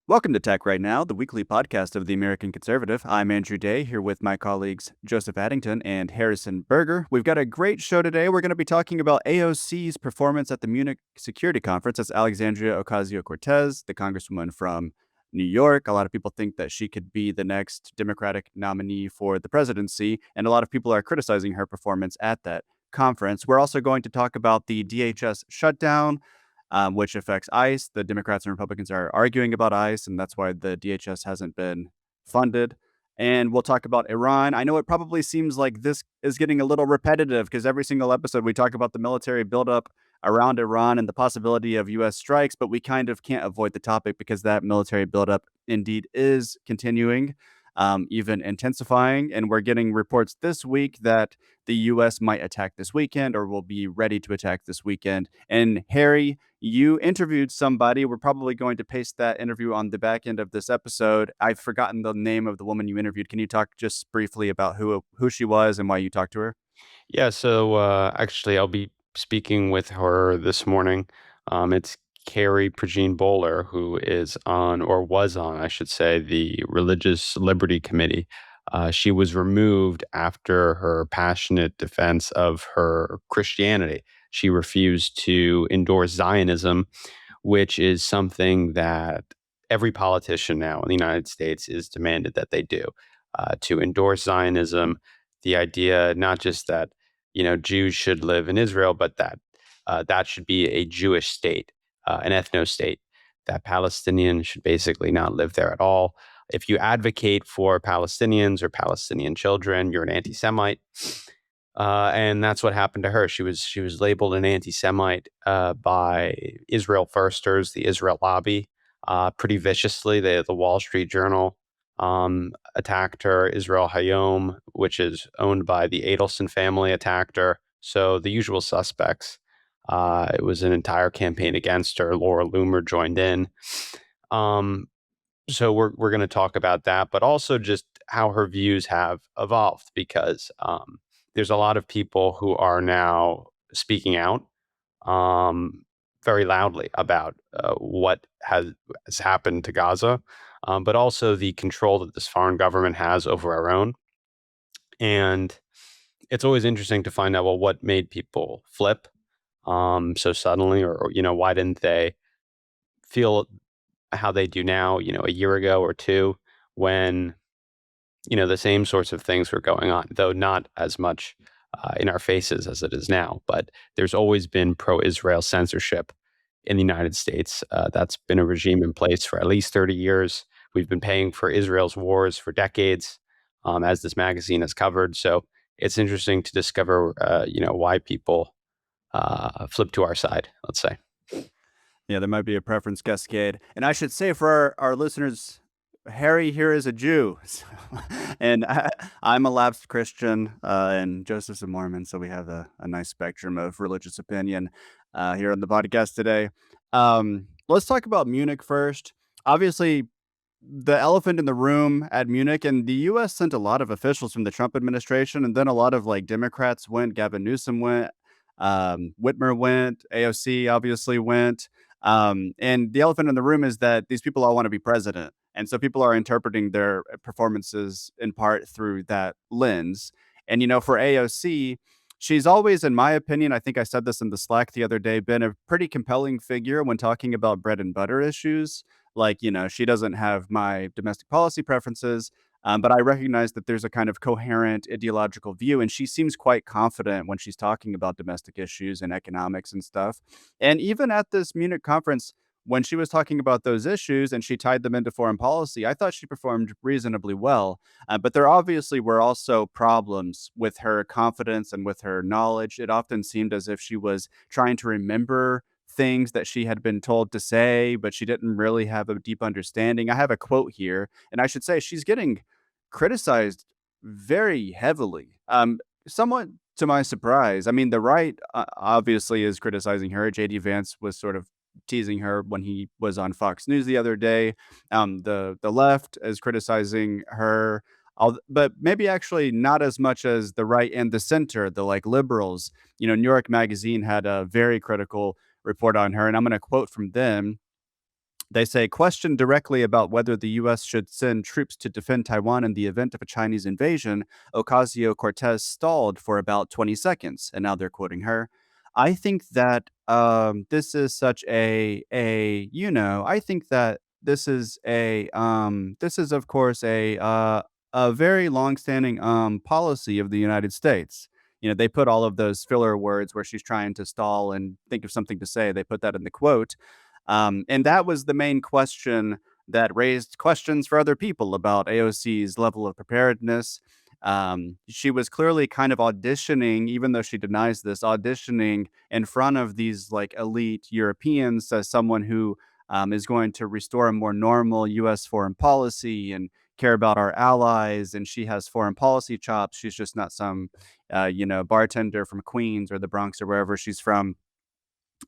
Welcome to Tech Right Now, the weekly podcast of the American Conservative. I'm Andrew Day, here with my colleagues Joseph Addington and Harrison Berger. We've got a great show today. We're going to be talking about AOC's performance at the Munich Security Conference. That's Alexandria Ocasio-Cortez, the congresswoman from New York. A lot of people think that she could be the next Democratic nominee for the presidency, and a lot of people are criticizing her performance at that conference. We're also going to talk about the DHS shutdown, which affects ICE. The Democrats and Republicans are arguing about ICE, and that's why the DHS hasn't been funded. And we'll talk about Iran. I know it probably seems like this is getting a little repetitive because every single episode we talk about the military buildup around Iran and the possibility of U.S. strikes, but we kind of can't avoid the topic because that military buildup indeed is continuing, even intensifying. And we're getting reports this week that the U.S. might attack this weekend or will be ready to attack this weekend. And Harry, you interviewed somebody. We're probably going to paste that interview on the back end of this episode. I've forgotten the name of the woman you interviewed. Can you talk just briefly about who she was and why you talked to her? Actually, I'll be speaking with her this morning. It's Carrie Prejean Boller, who is on, or was on, I should say, the Religious Liberty Committee. She was removed after her passionate defense of her Christianity. She refused to endorse Zionism, which is something that every politician now in the United States is demanded that they do. To endorse Zionism, the idea not just that Jews should live in Israel, but that that should be a Jewish state, an ethno state, that Palestinians should basically not live there at all. If you advocate for Palestinians or Palestinian children, you're an anti-Semite, and that's what happened to her. She was labeled an anti-Semite by Israel Firsters, the Israel lobby, pretty viciously. The Wall Street Journal attacked her. Israel Hayom, which is owned by the Adelson family, attacked her. So the usual suspects. It was an entire campaign against her. Laura Loomer joined in. So we're going to talk about that, but also just how her views have evolved because there's a lot of people who are now speaking out um, very loudly about what has happened to Gaza, but also the control that this foreign government has over our own. And it's always interesting to find out, well, what made people flip so suddenly, or why didn't they feel how they do now, a year ago or two, when the same sorts of things were going on, though not as much in our faces as it is now. But there's always been pro-Israel censorship in the United States. That's been a regime in place for at least 30 years. We've been paying for Israel's wars for decades, as this magazine has covered. So it's interesting to discover, why people flip to our side, let's say. Yeah, there might be a preference cascade. And I should say for our listeners, Harry here is a Jew. And I'm a lapsed Christian, and Joseph's a Mormon. So we have a nice spectrum of religious opinion here on the podcast today. Let's talk about Munich first. Obviously, the elephant in the room at Munich, and the U.S. sent a lot of officials from the Trump administration, and then a lot of like Democrats went. Gavin Newsom went, Whitmer went, AOC obviously went, and the elephant in the room is that these people all want to be president, and so people are interpreting their performances in part through that lens. And for AOC, she's always, in my opinion, I think I said this in the Slack the other day, been a pretty compelling figure when talking about bread and butter issues. Like, she doesn't have my domestic policy preferences, but I recognize that there's a kind of coherent ideological view, and she seems quite confident when she's talking about domestic issues and economics and stuff. And even at this Munich conference, when she was talking about those issues and she tied them into foreign policy, I thought she performed reasonably well. But there obviously were also problems with her confidence and with her knowledge. It often seemed as if she was trying to remember things that she had been told to say, but she didn't really have a deep understanding. I have a quote here, and I should say she's getting criticized very heavily. Somewhat to my surprise. I mean, the right obviously is criticizing her. JD Vance was sort of teasing her when he was on Fox News the other day. The left is criticizing her, but maybe actually not as much as the right and the center, the like liberals. New York Magazine had a very critical report on her, and I'm going to quote from them. They say, question directly about whether the U.S. should send troops to defend Taiwan in the event of a Chinese invasion, Ocasio-Cortez stalled for about 20 seconds. And now they're quoting her. I think that this is such I think that this is of course a very longstanding policy of the United States. They put all of those filler words where she's trying to stall and think of something to say. They put that in the quote. And that was the main question that raised questions for other people about AOC's level of preparedness. She was clearly kind of auditioning, even though she denies this, auditioning in front of these like elite Europeans as someone who is going to restore a more normal U.S. foreign policy and care about our allies. And she has foreign policy chops. She's just not some, bartender from Queens or the Bronx or wherever she's from.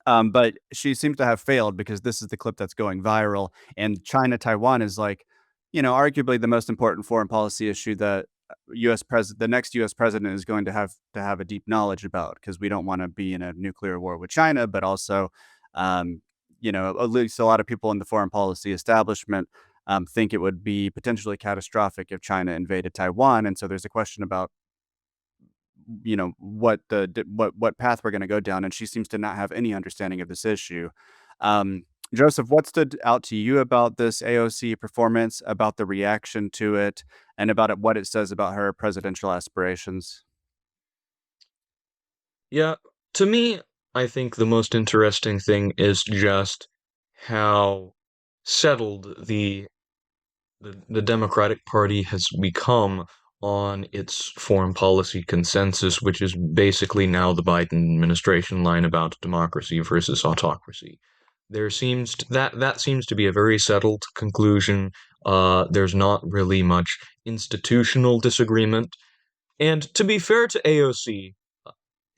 But she seems to have failed because this is the clip that's going viral. And China Taiwan is like, arguably the most important foreign policy issue that the next U.S. president is going to have a deep knowledge about, because we don't want to be in a nuclear war with China, but also, at least a lot of people in the foreign policy establishment think it would be potentially catastrophic if China invaded Taiwan. And so there's a question about what path we're going to go down, and she seems to not have any understanding of this issue. um Joseph, what stood out to you about this AOC performance, about the reaction to it, and about what it says about her presidential aspirations? Yeah, to me, I think the most interesting thing is just how settled the Democratic Party has become on its foreign policy consensus, which is basically now the Biden administration line about democracy versus autocracy. That seems to be a very settled conclusion. There's not really much institutional disagreement. And to be fair to AOC,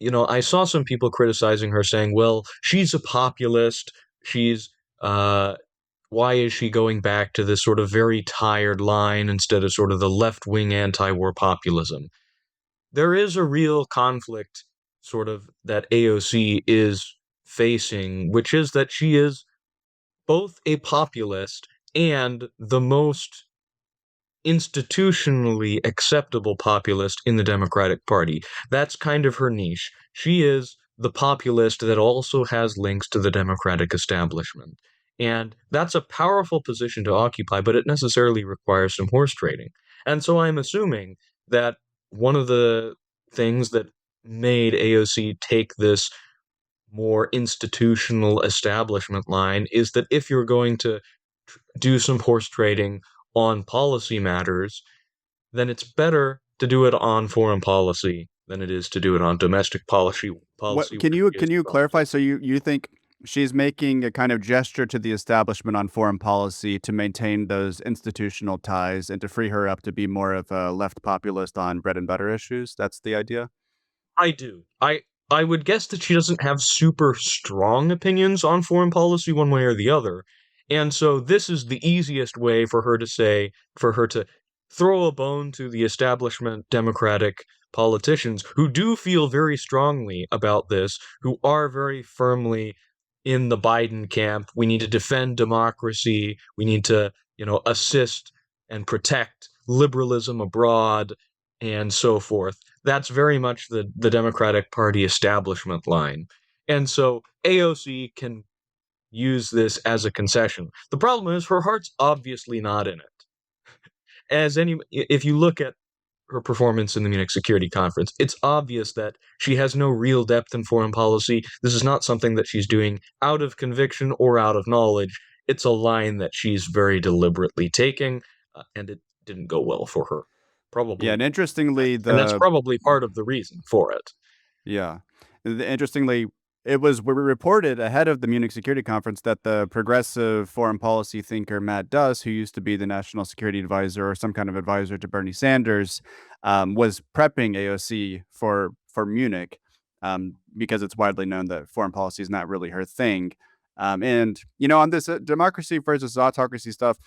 I saw some people criticizing her saying, well, she's a populist. She's uh why is she going back to this sort of very tired line instead of sort of the left-wing anti-war populism? There is a real conflict sort of that AOC is facing, which is that she is both a populist and the most institutionally acceptable populist in the Democratic Party. That's kind of her niche. She is the populist that also has links to the Democratic establishment. And that's a powerful position to occupy, but it necessarily requires some horse trading. And so I'm assuming that one of the things that made AOC take this more institutional establishment line is that if you're going to do some horse trading on policy matters, then it's better to do it on foreign policy than it is to do it on domestic policy What policy where she is can you strongest. clarify? So you think she's making a kind of gesture to the establishment on foreign policy to maintain those institutional ties and to free her up to be more of a left populist on bread and butter issues? That's the idea? I do. I would guess that she doesn't have super strong opinions on foreign policy one way or the other. And so this is the easiest way for her to throw a bone to the establishment Democratic politicians who do feel very strongly about this, who are very firmly in the Biden camp. We need to defend democracy. We need to, assist and protect liberalism abroad and so forth. That's very much the Democratic Party establishment line. And so AOC can use this as a concession. The problem is her heart's obviously not in it. If you look at her performance in the Munich Security Conference, it's obvious that she has no real depth in foreign policy. This is not something that she's doing out of conviction or out of knowledge. It's a line that she's very deliberately taking, and it didn't go well for her. Yeah, Probably, and interestingly, and that's probably part of the reason for it. yeah. Interestingly, it was reported ahead of the Munich Security Conference that the progressive foreign policy thinker Matt Duss, who used to be the national security advisor or some kind of advisor to Bernie Sanders, was prepping AOC for Munich, because it's widely known that foreign policy is not really her thing. And on this democracy versus autocracy stuff,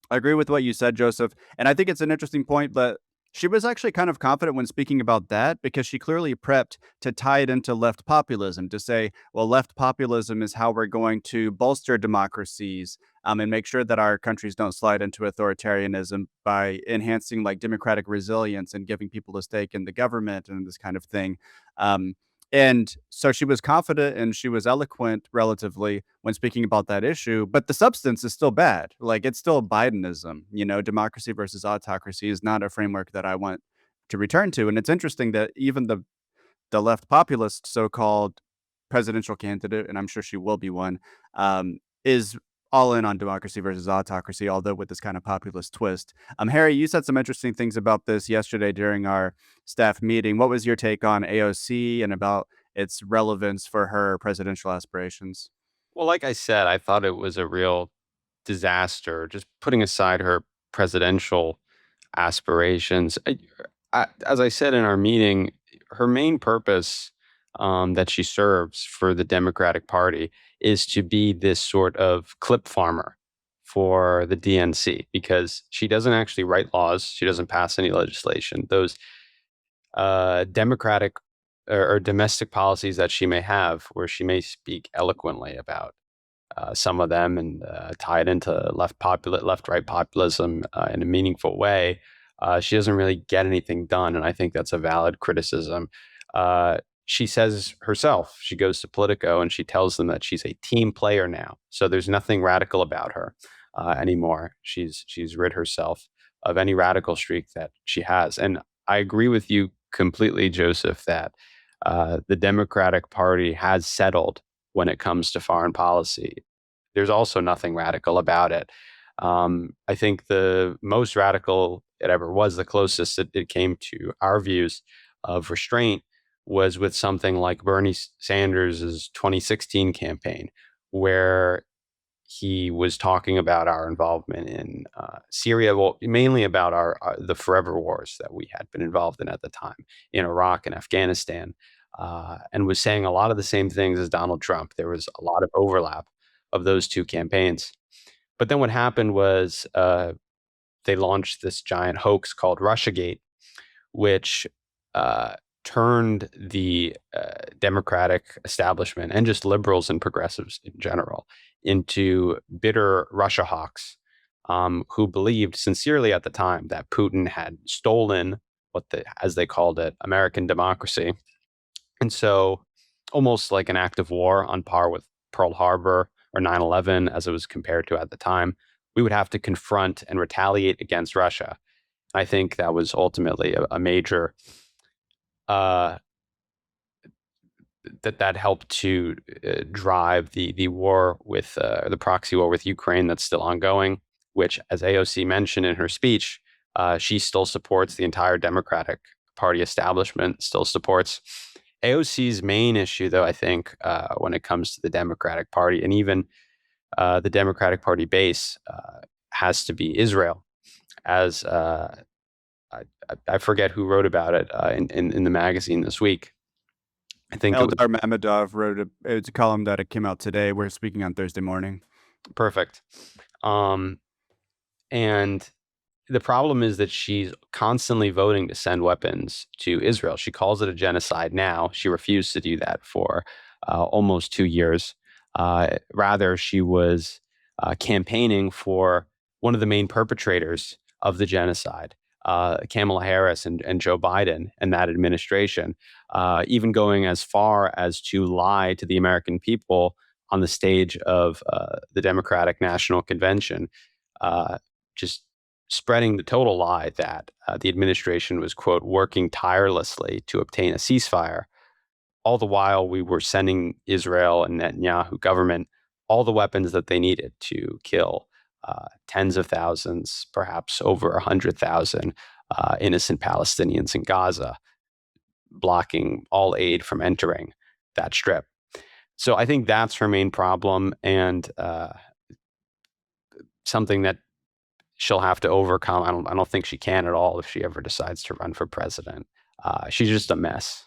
I agree with what you said, Joseph, and I think it's an interesting point that She was actually kind of confident when speaking about that because she clearly prepped to tie it into left populism to say, well, left populism is how we're going to bolster democracies and make sure that our countries don't slide into authoritarianism by enhancing like democratic resilience and giving people a stake in the government and this kind of thing. Um, and so she was confident and she was eloquent relatively when speaking about that issue, but the substance is still bad. Like it's still Bidenism, democracy versus autocracy is not a framework that I want to return to. And it's interesting that even the left populist so-called presidential candidate, and I'm sure she will be one, is all in on democracy versus autocracy, although with this kind of populist twist. Harry, you said some interesting things about this yesterday during our staff meeting. What was your take on AOC and about its relevance for her presidential aspirations? Well, like I said, I thought it was a real disaster, just putting aside her presidential aspirations. As I said in our meeting, her main purpose that she serves for the Democratic Party is to be this sort of clip farmer for the DNC because she doesn't actually write laws. She doesn't pass any legislation. Those democratic or domestic policies that she may have, where she may speak eloquently about some of them and tie it into left-right populism in a meaningful way, she doesn't really get anything done, and I think that's a valid criticism. She says herself, she goes to Politico and she tells them that she's a team player now, so there's nothing radical about her anymore. She's rid herself of any radical streak that she has, and I agree with you completely, Joseph, that the Democratic Party has settled when it comes to foreign policy. There's also nothing radical about it. I think the most radical it ever was, the closest it came to our views of restraint, was with something like Bernie Sanders' 2016 campaign, where he was talking about our involvement in Syria, well, mainly about the forever wars that we had been involved in at the time in Iraq and Afghanistan, and was saying a lot of the same things as Donald Trump. There was a lot of overlap of those two campaigns. But then what happened was they launched this giant hoax called Russiagate, which uh, turned the Democratic establishment and just liberals and progressives in general into bitter Russia hawks who believed sincerely at the time that Putin had stolen as they called it, American democracy. And so, almost like an act of war on par with Pearl Harbor or 9/11, as it was compared to at the time, we would have to confront and retaliate against Russia. I think that was ultimately a major uh, that helped to drive the war with the proxy war with Ukraine that's still ongoing. Which, as AOC mentioned in her speech, she still supports the entire Democratic Party establishment. Still supports AOC's main issue, though. I think when it comes to the Democratic Party and even the Democratic Party base, has to be Israel, as I, I forget who wrote about it in the magazine this week. I think it was Eldar Mammadov wrote it's a column that it came out today. We're speaking on Thursday morning. perfect. Um, and the problem is that she's constantly voting to send weapons to Israel. She calls it a genocide now. She refused to do that for almost 2 years. Rather, she was campaigning for one of the main perpetrators of the genocide, Kamala Harris and Joe Biden and that administration, even going as far as to lie to the American people on the stage of the Democratic National Convention, just spreading the total lie that the administration was, quote, working tirelessly to obtain a ceasefire. All the while, we were sending Israel and Netanyahu government all the weapons that they needed to kill tens of thousands, perhaps over 100,000 innocent Palestinians in Gaza, blocking all aid from entering that strip. So I think that's her main problem, and something that she'll have to overcome. I don't think she can at all if she ever decides to run for president. She's just a mess.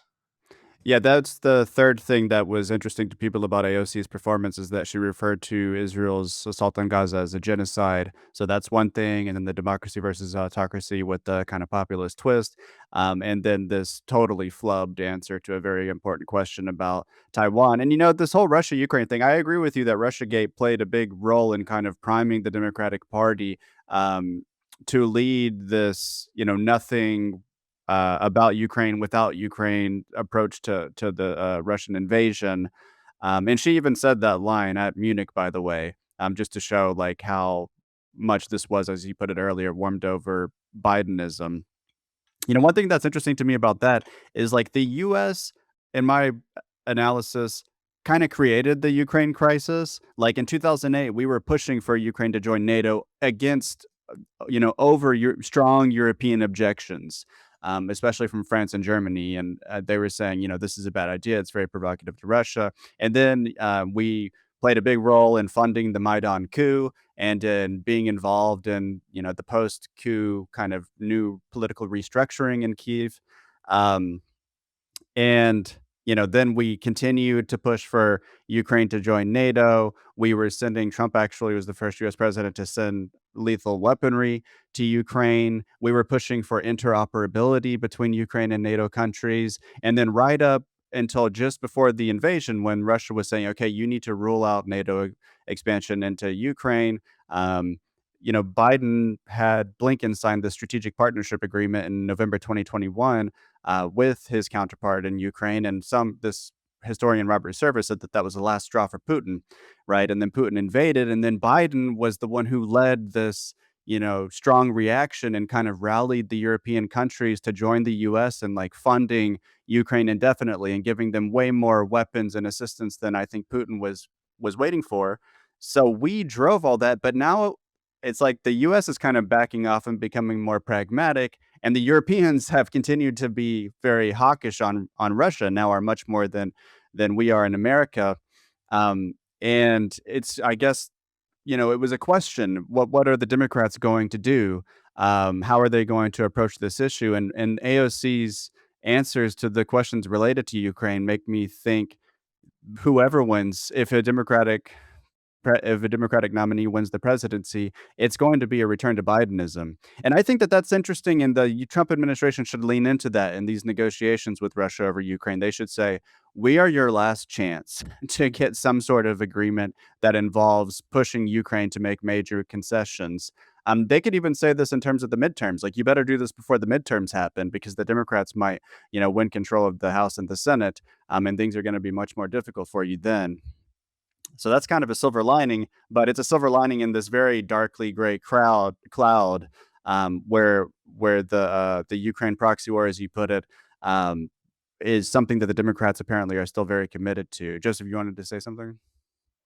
Yeah, that's the third thing that was interesting to people about AOC's performance is that she referred to Israel's assault on Gaza as a genocide. So that's one thing. And then the democracy versus autocracy with the kind of populist twist. And then this totally flubbed answer to a very important question about Taiwan. And, this whole Russia Ukraine thing, I agree with you that Russiagate played a big role in kind of priming the Democratic Party to lead this, nothing about Ukraine without Ukraine approach to the Russian invasion. And she even said that line at Munich, by the way, just to show like how much this was, as you put it earlier, warmed over Bidenism. One thing that's interesting to me about that is like the US, in my analysis, kind of created the Ukraine crisis. Like in 2008, we were pushing for Ukraine to join NATO against over strong European objections, especially from France and Germany. And they were saying, this is a bad idea. It's very provocative to Russia. And then we played a big role in funding the Maidan coup and in being involved in, the post-coup kind of new political restructuring in Kyiv. Um, and, then we continued to push for Ukraine to join NATO. We were sending, Trump actually was the first US president to send lethal weaponry to Ukraine. We were pushing for interoperability between Ukraine and NATO countries. And then right up until just before the invasion, when Russia was saying, okay, you need to rule out NATO expansion into Ukraine. Biden had Blinken signed the strategic partnership agreement in November 2021 with his counterpart in Ukraine, and this historian Robert Service said that was the last straw for Putin, right? And then Putin invaded, and then Biden was the one who led this, strong reaction and kind of rallied the European countries to join the U.S. and like funding Ukraine indefinitely and giving them way more weapons and assistance than I think Putin was waiting for. So we drove all that, but now it's like the US is kind of backing off and becoming more pragmatic, and the Europeans have continued to be very hawkish on Russia, now are much more than we are in America. And it's, I guess, it was a question, what are the Democrats going to do? How are they going to approach this issue? And AOC's answers to the questions related to Ukraine make me think whoever wins, if a Democratic nominee wins the presidency, it's going to be a return to Bidenism. And I think that that's interesting, and the Trump administration should lean into that in these negotiations with Russia over Ukraine. They should say, we are your last chance to get some sort of agreement that involves pushing Ukraine to make major concessions. They could even say this in terms of the midterms, like you better do this before the midterms happen because the Democrats might, win control of the House and the Senate, and things are going to be much more difficult for you then. So that's kind of a silver lining, but it's a silver lining in this very darkly gray cloud, where the Ukraine proxy war, as you put it, is something that the Democrats apparently are still very committed to. Joseph, you wanted to say something?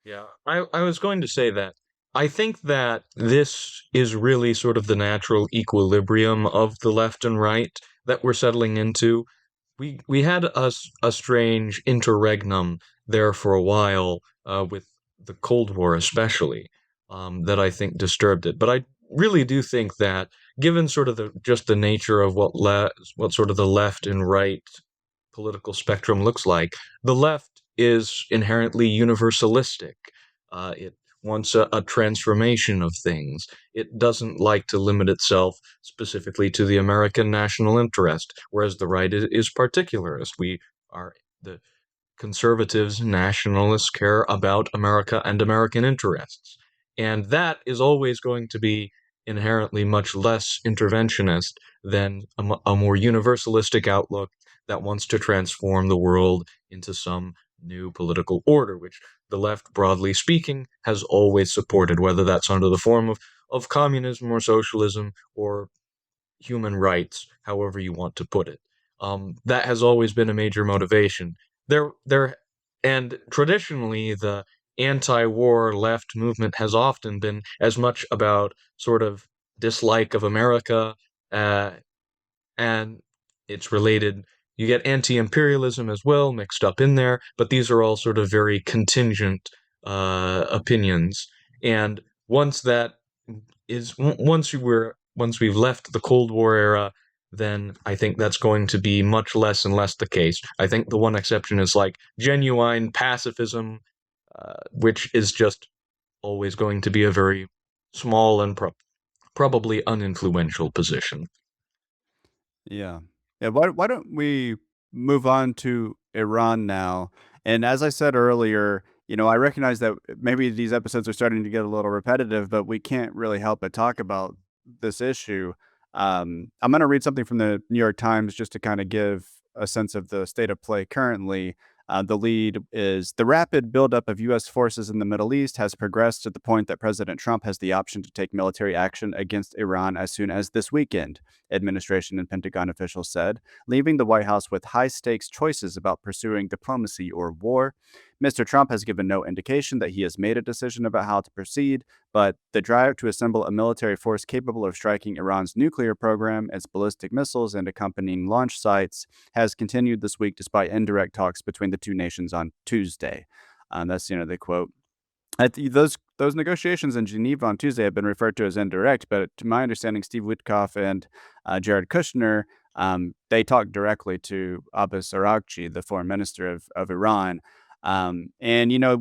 Yeah, I was going to say that I think that this is really sort of the natural equilibrium of the left and right that we're settling into. We had a strange interregnum there for a while, with the Cold War especially, that I think disturbed it. But I really do think that given sort of the nature of what sort of the left and right political spectrum looks like, the left is inherently universalistic. It wants a transformation of things. It doesn't like to limit itself specifically to the American national interest, whereas the right is particularist. The conservatives, nationalists care about America and American interests. And that is always going to be inherently much less interventionist than a more universalistic outlook that wants to transform the world into some new political order, which the left, broadly speaking, has always supported, whether that's under the form of communism or socialism or human rights, however you want to put it. That has always been a major motivation. There, and traditionally, the anti-war left movement has often been as much about sort of dislike of America, uh, and it's related. You get anti-imperialism as well mixed up in there, but these are all sort of very contingent opinions. And once that once we've left the Cold War era, then I think that's going to be much less and less the case. I think the one exception is like genuine pacifism, which is just always going to be a very small and probably uninfluential position. Yeah. Yeah, why don't we move on to Iran now? And as I said earlier, I recognize that maybe these episodes are starting to get a little repetitive, but we can't really help but talk about this issue. I'm going to read something from the New York Times just to kind of give a sense of the state of play currently. The lead is the rapid buildup of U.S. forces in the Middle East has progressed to the point that President Trump has the option to take military action against Iran as soon as this weekend, administration and Pentagon officials said, leaving the White House with high stakes choices about pursuing diplomacy or war. Mr. Trump has given no indication that he has made a decision about how to proceed, but the drive to assemble a military force capable of striking Iran's nuclear program, its ballistic missiles, and accompanying launch sites has continued this week despite indirect talks between the two nations on Tuesday. That's, the quote. Those negotiations in Geneva on Tuesday have been referred to as indirect, but to my understanding, Steve Witkoff and Jared Kushner, they talked directly to Abbas Araghchi, the foreign minister of Iran. And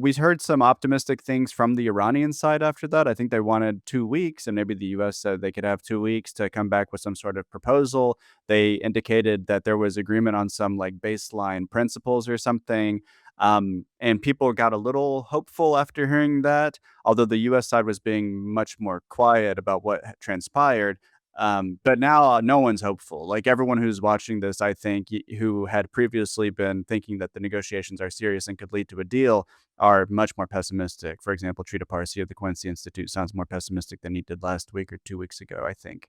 we heard some optimistic things from the Iranian side after that. I think they wanted 2 weeks, and maybe the U.S. said they could have 2 weeks to come back with some sort of proposal. They indicated that there was agreement on some like baseline principles or something. And people got a little hopeful after hearing that, although the U.S. side was being much more quiet about what had transpired. But now no one's hopeful. Like everyone who's watching this, I think, who had previously been thinking that the negotiations are serious and could lead to a deal, are much more pessimistic. For example, Trita Parsi of the Quincy Institute sounds more pessimistic than he did last week or 2 weeks ago, I think.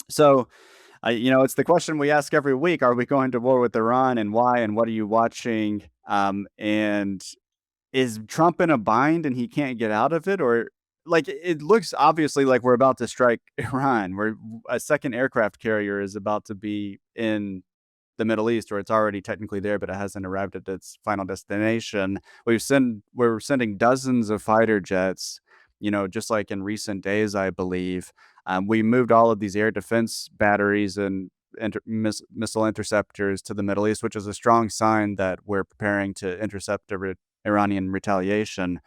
So it's the question we ask every week: are we going to war with Iran, and why? And what are you watching? And is Trump in a bind and he can't get out of it, or like it looks obviously like we're about to strike Iran, where a second aircraft carrier is about to be in the Middle East, or it's already technically there, but it hasn't arrived at its final destination. We're sending dozens of fighter jets, just like in recent days, I believe. We moved all of these air defense batteries and missile interceptors to the Middle East, which is a strong sign that we're preparing to intercept Iranian retaliation.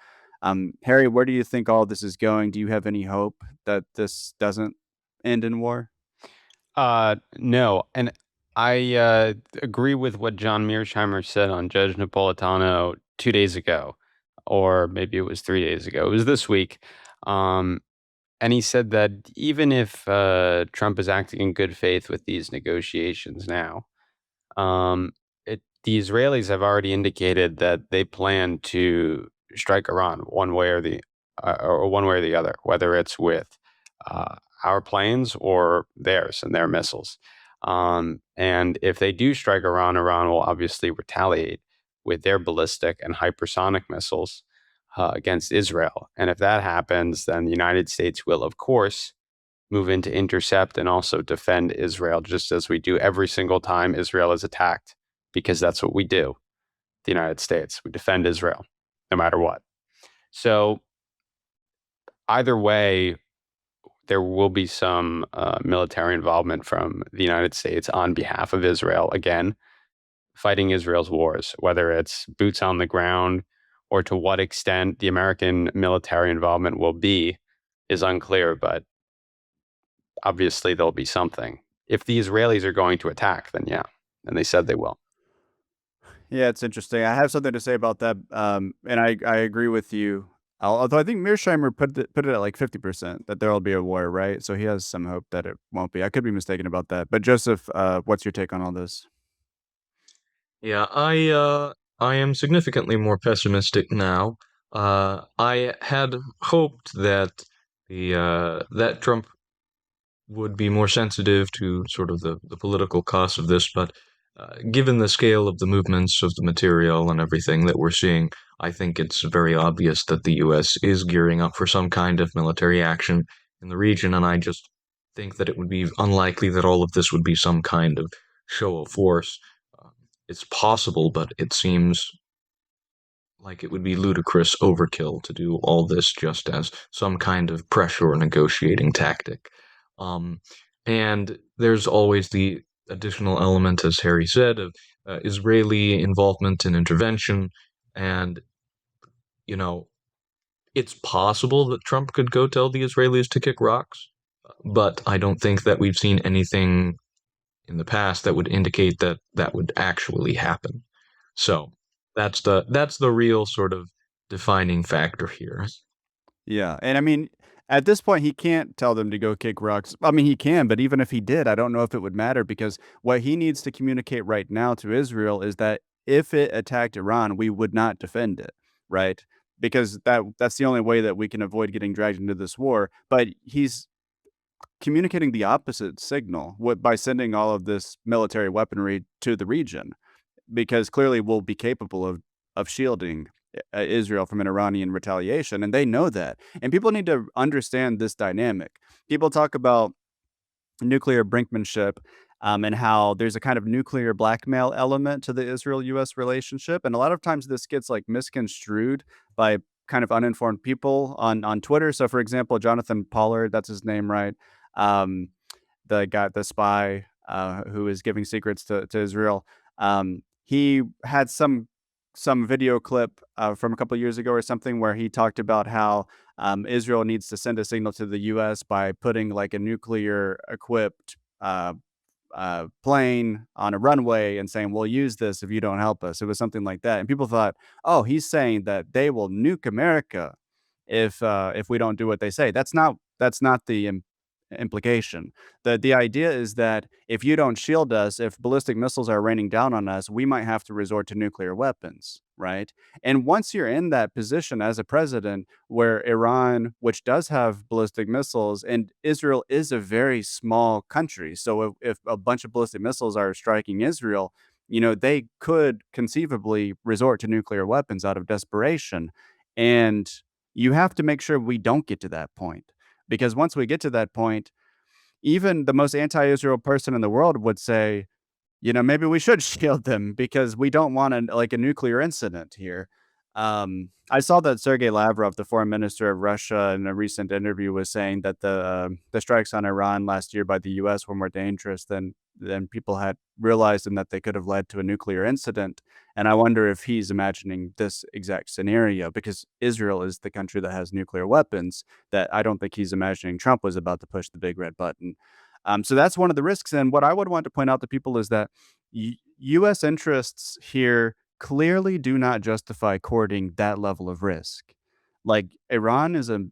Harry, where do you think all this is going? Do you have any hope that this doesn't end in war? No, and I agree with what John Mearsheimer said on Judge Napolitano 2 days ago, or maybe it was 3 days ago. It was this week. And he said that even if Trump is acting in good faith with these negotiations now, the Israelis have already indicated that they plan to strike Iran one way or the other, whether it's with our planes or theirs and their missiles. And if they do strike Iran, Iran will obviously retaliate with their ballistic and hypersonic missiles against Israel. And if that happens, then the United States will, of course, move in to intercept and also defend Israel, just as we do every single time Israel is attacked, because that's what we do, the United States. We defend Israel, no matter what. So either way, there will be some military involvement from the United States on behalf of Israel, again, fighting Israel's wars, whether it's boots on the ground or to what extent the American military involvement will be is unclear, but obviously there'll be something. If the Israelis are going to attack, then yeah, and they said they will. Yeah, it's interesting. I have something to say about that, and I agree with you. Although I think Mearsheimer put it at like 50% that there will be a war, right? So he has some hope that it won't be. I could be mistaken about that. But Joseph, what's your take on all this? Yeah, I am significantly more pessimistic now. I had hoped that that Trump would be more sensitive to sort of the political cost of this, but given the scale of the movements of the material and everything that we're seeing, I think it's very obvious that the U.S. is gearing up for some kind of military action in the region, and I just think that it would be unlikely that all of this would be some kind of show of force. It's possible, but it seems like it would be ludicrous overkill to do all this just as some kind of pressure or negotiating tactic. Um, And there's always the additional element, as Harry said, of Israeli involvement and intervention. And, you know, it's possible that Trump could go tell the Israelis to kick rocks, but I don't think that we've seen anything in the past that would indicate that that would actually happen. So that's the real sort of defining factor here. Yeah, and I mean, at this point, he can't tell them to go kick rocks. I mean, he can, but even if he did, I don't know if it would matter because what he needs to communicate right now to Israel is that if it attacked Iran, we would not defend it, right? Because that's the only way that we can avoid getting dragged into this war. But he's communicating the opposite signal by sending all of this military weaponry to the region because clearly we'll be capable of shielding Israel from an Iranian retaliation, and they know that. And people need to understand this dynamic. People talk about nuclear brinkmanship and how there's a kind of nuclear blackmail element to the Israel-U.S. relationship, and a lot of times this gets like misconstrued by kind of uninformed people on Twitter. So, for example, Jonathan Pollard, that's his name, right? Um, the spy who is giving secrets to Israel. He had some video clip from a couple of years ago or something where he talked about how Israel needs to send a signal to the U.S. by putting like a nuclear equipped plane on a runway and saying, "We'll use this if you don't help us." It was something like that, and people thought, "Oh, he's saying that they will nuke America if we don't do what they say." That's not the implication. The idea is that if you don't shield us, if ballistic missiles are raining down on us, we might have to resort to nuclear weapons, right? And once you're in that position as a president where Iran, which does have ballistic missiles, and Israel is a very small country, so if a bunch of ballistic missiles are striking Israel, they could conceivably resort to nuclear weapons out of desperation. And you have to make sure we don't get to that point. Because once we get to that point, even the most anti-Israel person in the world would say, maybe we should shield them because we don't want a nuclear incident here. I saw that Sergei Lavrov, the foreign minister of Russia, in a recent interview was saying that the strikes on Iran last year by the U.S. were more dangerous than people had realized, and that they could have led to a nuclear incident. And I wonder if he's imagining this exact scenario because Israel is the country that has nuclear weapons. That I don't think he's imagining Trump was about to push the big red button. So that's one of the risks. And what I would want to point out to people is that U.S. interests here clearly do not justify courting that level of risk. Like Iran is a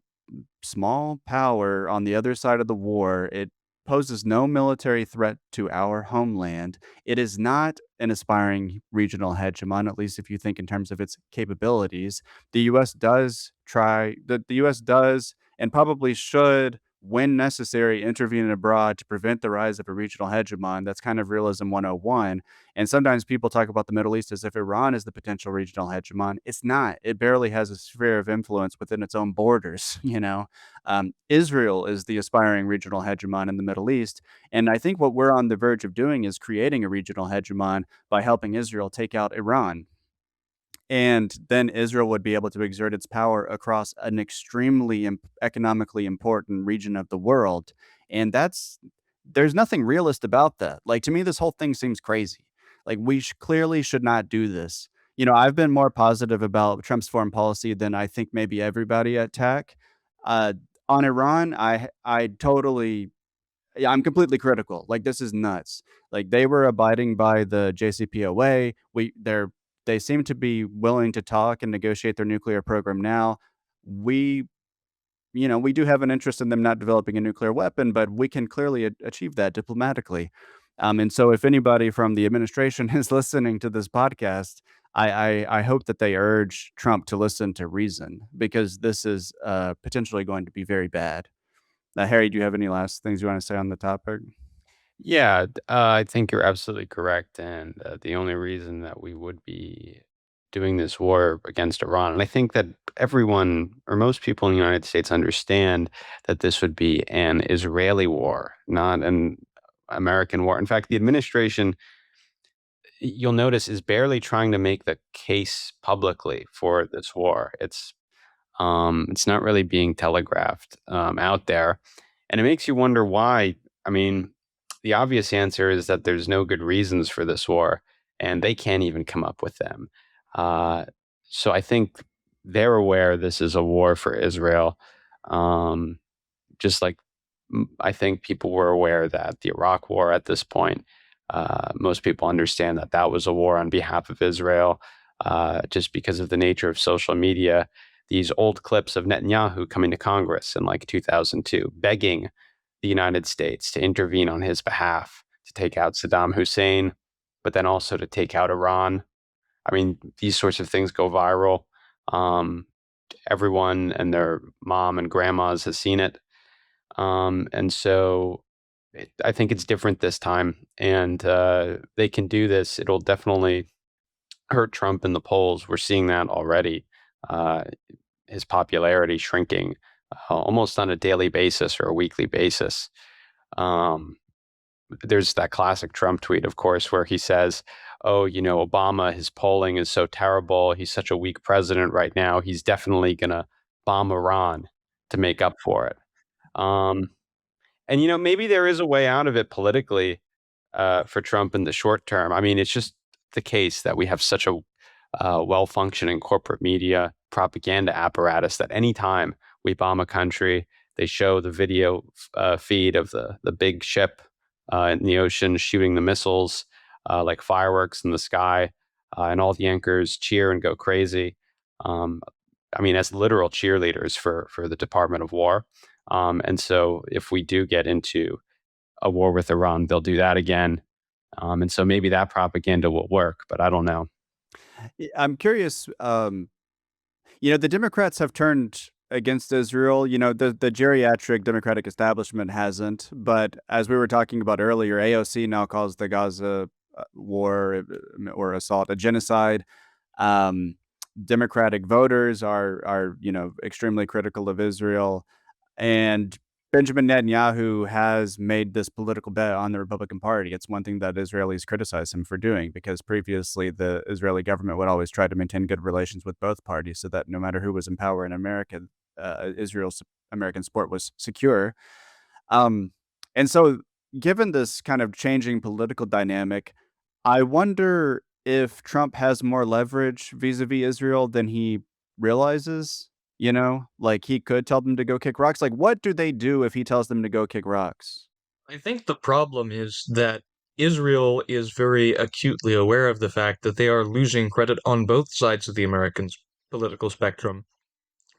small power on the other side of the war. It poses no military threat to our homeland. It is not an aspiring regional hegemon, at least if you think in terms of its capabilities. The U.S. does try, the U.S. does and probably should, when necessary, intervene abroad to prevent the rise of a regional hegemon. That's kind of realism 101. And sometimes people talk about the Middle East as if Iran is the potential regional hegemon. It's not. It barely has a sphere of influence within its own borders, Israel is the aspiring regional hegemon in the Middle East. And I think what we're on the verge of doing is creating a regional hegemon by helping Israel take out Iran. And then Israel would be able to exert its power across an extremely economically important region of the world. And there's nothing realist about that. Like, to me, this whole thing seems crazy. Like, we clearly should not do this. I've been more positive about Trump's foreign policy than I think maybe everybody at TAC. Uh, on Iran, I totally, yeah, I'm completely critical. Like, this is nuts. Like, they were abiding by the JCPOA. They seem to be willing to talk and negotiate their nuclear program now. We, we do have an interest in them not developing a nuclear weapon, but we can clearly achieve that diplomatically. And so, if anybody from the administration is listening to this podcast, I hope that they urge Trump to listen to reason because this is potentially going to be very bad. Harry, do you have any last things you want to say on the topic? Yeah, I think you're absolutely correct. And the only reason that we would be doing this war against Iran, and I think that everyone or most people in the United States understand that this would be an Israeli war, not an American war. In fact, the administration, you'll notice, is barely trying to make the case publicly for this war. It's not really being telegraphed out there, and it makes you wonder why. I mean, the obvious answer is that there's no good reasons for this war, and they can't even come up with them. Uh, so I think they're aware this is a war for Israel. Um, just like I think people were aware that the Iraq War at this point, most people understand that that was a war on behalf of Israel, just because of the nature of social media. These old clips of Netanyahu coming to Congress in like 2002, begging the United States to intervene on his behalf to take out Saddam Hussein, but then also to take out Iran. I mean, these sorts of things go viral. Um, Everyone and their mom and grandmas has seen it. And so I think it's different this time. And they can do this. It'll definitely hurt Trump in the polls. We're seeing that already. Uh, his popularity shrinking almost on a daily basis or a weekly basis. There's that classic Trump tweet, of course, where he says, "Oh, Obama, his polling is so terrible. He's such a weak president right now. He's definitely going to bomb Iran to make up for it." Um, and maybe there is a way out of it politically for Trump in the short term. I mean, it's just the case that we have such a well-functioning corporate media propaganda apparatus that anytime we bomb a country, they show the video feed of the big ship in the ocean shooting the missiles like fireworks in the sky, and all the anchors cheer and go crazy. Um, I mean, as literal cheerleaders for the Department of War. And so if we do get into a war with Iran, they'll do that again. And so maybe that propaganda will work, but I don't know. I'm curious. The Democrats have turned against Israel. The geriatric Democratic establishment hasn't. But as we were talking about earlier, AOC now calls the Gaza war or assault a genocide. Democratic voters are extremely critical of Israel, and Benjamin Netanyahu has made this political bet on the Republican Party. It's one thing that Israelis criticize him for doing, because previously the Israeli government would always try to maintain good relations with both parties so that no matter who was in power in America, Israel's American support was secure. And so, given this kind of changing political dynamic, I wonder if Trump has more leverage vis-a-vis Israel than he realizes. Like, he could tell them to go kick rocks. Like, what do they do if he tells them to go kick rocks? I think the problem is that Israel is very acutely aware of the fact that they are losing credit on both sides of the American political spectrum.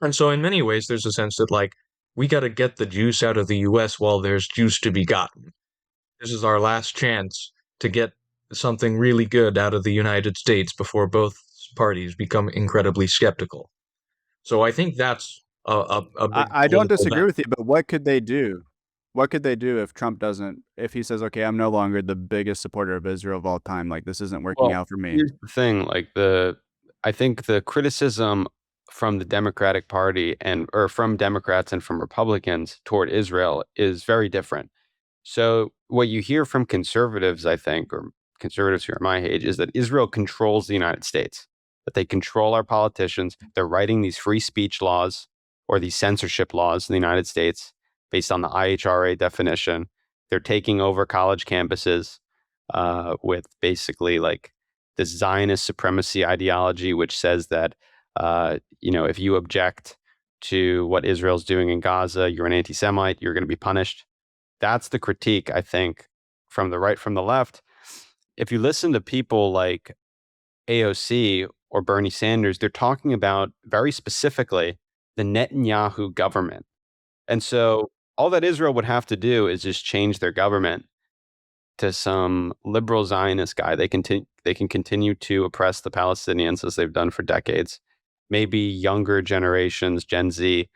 And so, in many ways, there's a sense that, like, we got to get the juice out of the US while there's juice to be gotten. This is our last chance to get something really good out of the United States before both parties become incredibly skeptical. So I think that's a big I don't political disagree bet. with you, but what could they do? What could they do if Trump doesn't, if he says, okay, I'm no longer the biggest supporter of Israel of all time, like, this isn't working Well, out for me? here's the thing, like I think the criticism from the Democratic Party or from Democrats and from Republicans toward Israel is very different. So what you hear from conservatives, I think, or conservatives who are my age, is that Israel controls the United States, that they control our politicians. They're writing these free speech laws or these censorship laws in the United States based on the IHRA definition. They're taking over college campuses with basically like this Zionist supremacy ideology, which says that, if you object to what Israel's doing in Gaza, you're an anti-Semite, you're going to be punished. That's the critique, I think, from the right, from the left. If you listen to people like AOC or Bernie Sanders, they're talking about very specifically the Netanyahu government. And so all that Israel would have to do is just change their government to some liberal Zionist guy. They can continue to oppress the Palestinians as they've done for decades. Maybe younger generations, Gen Z,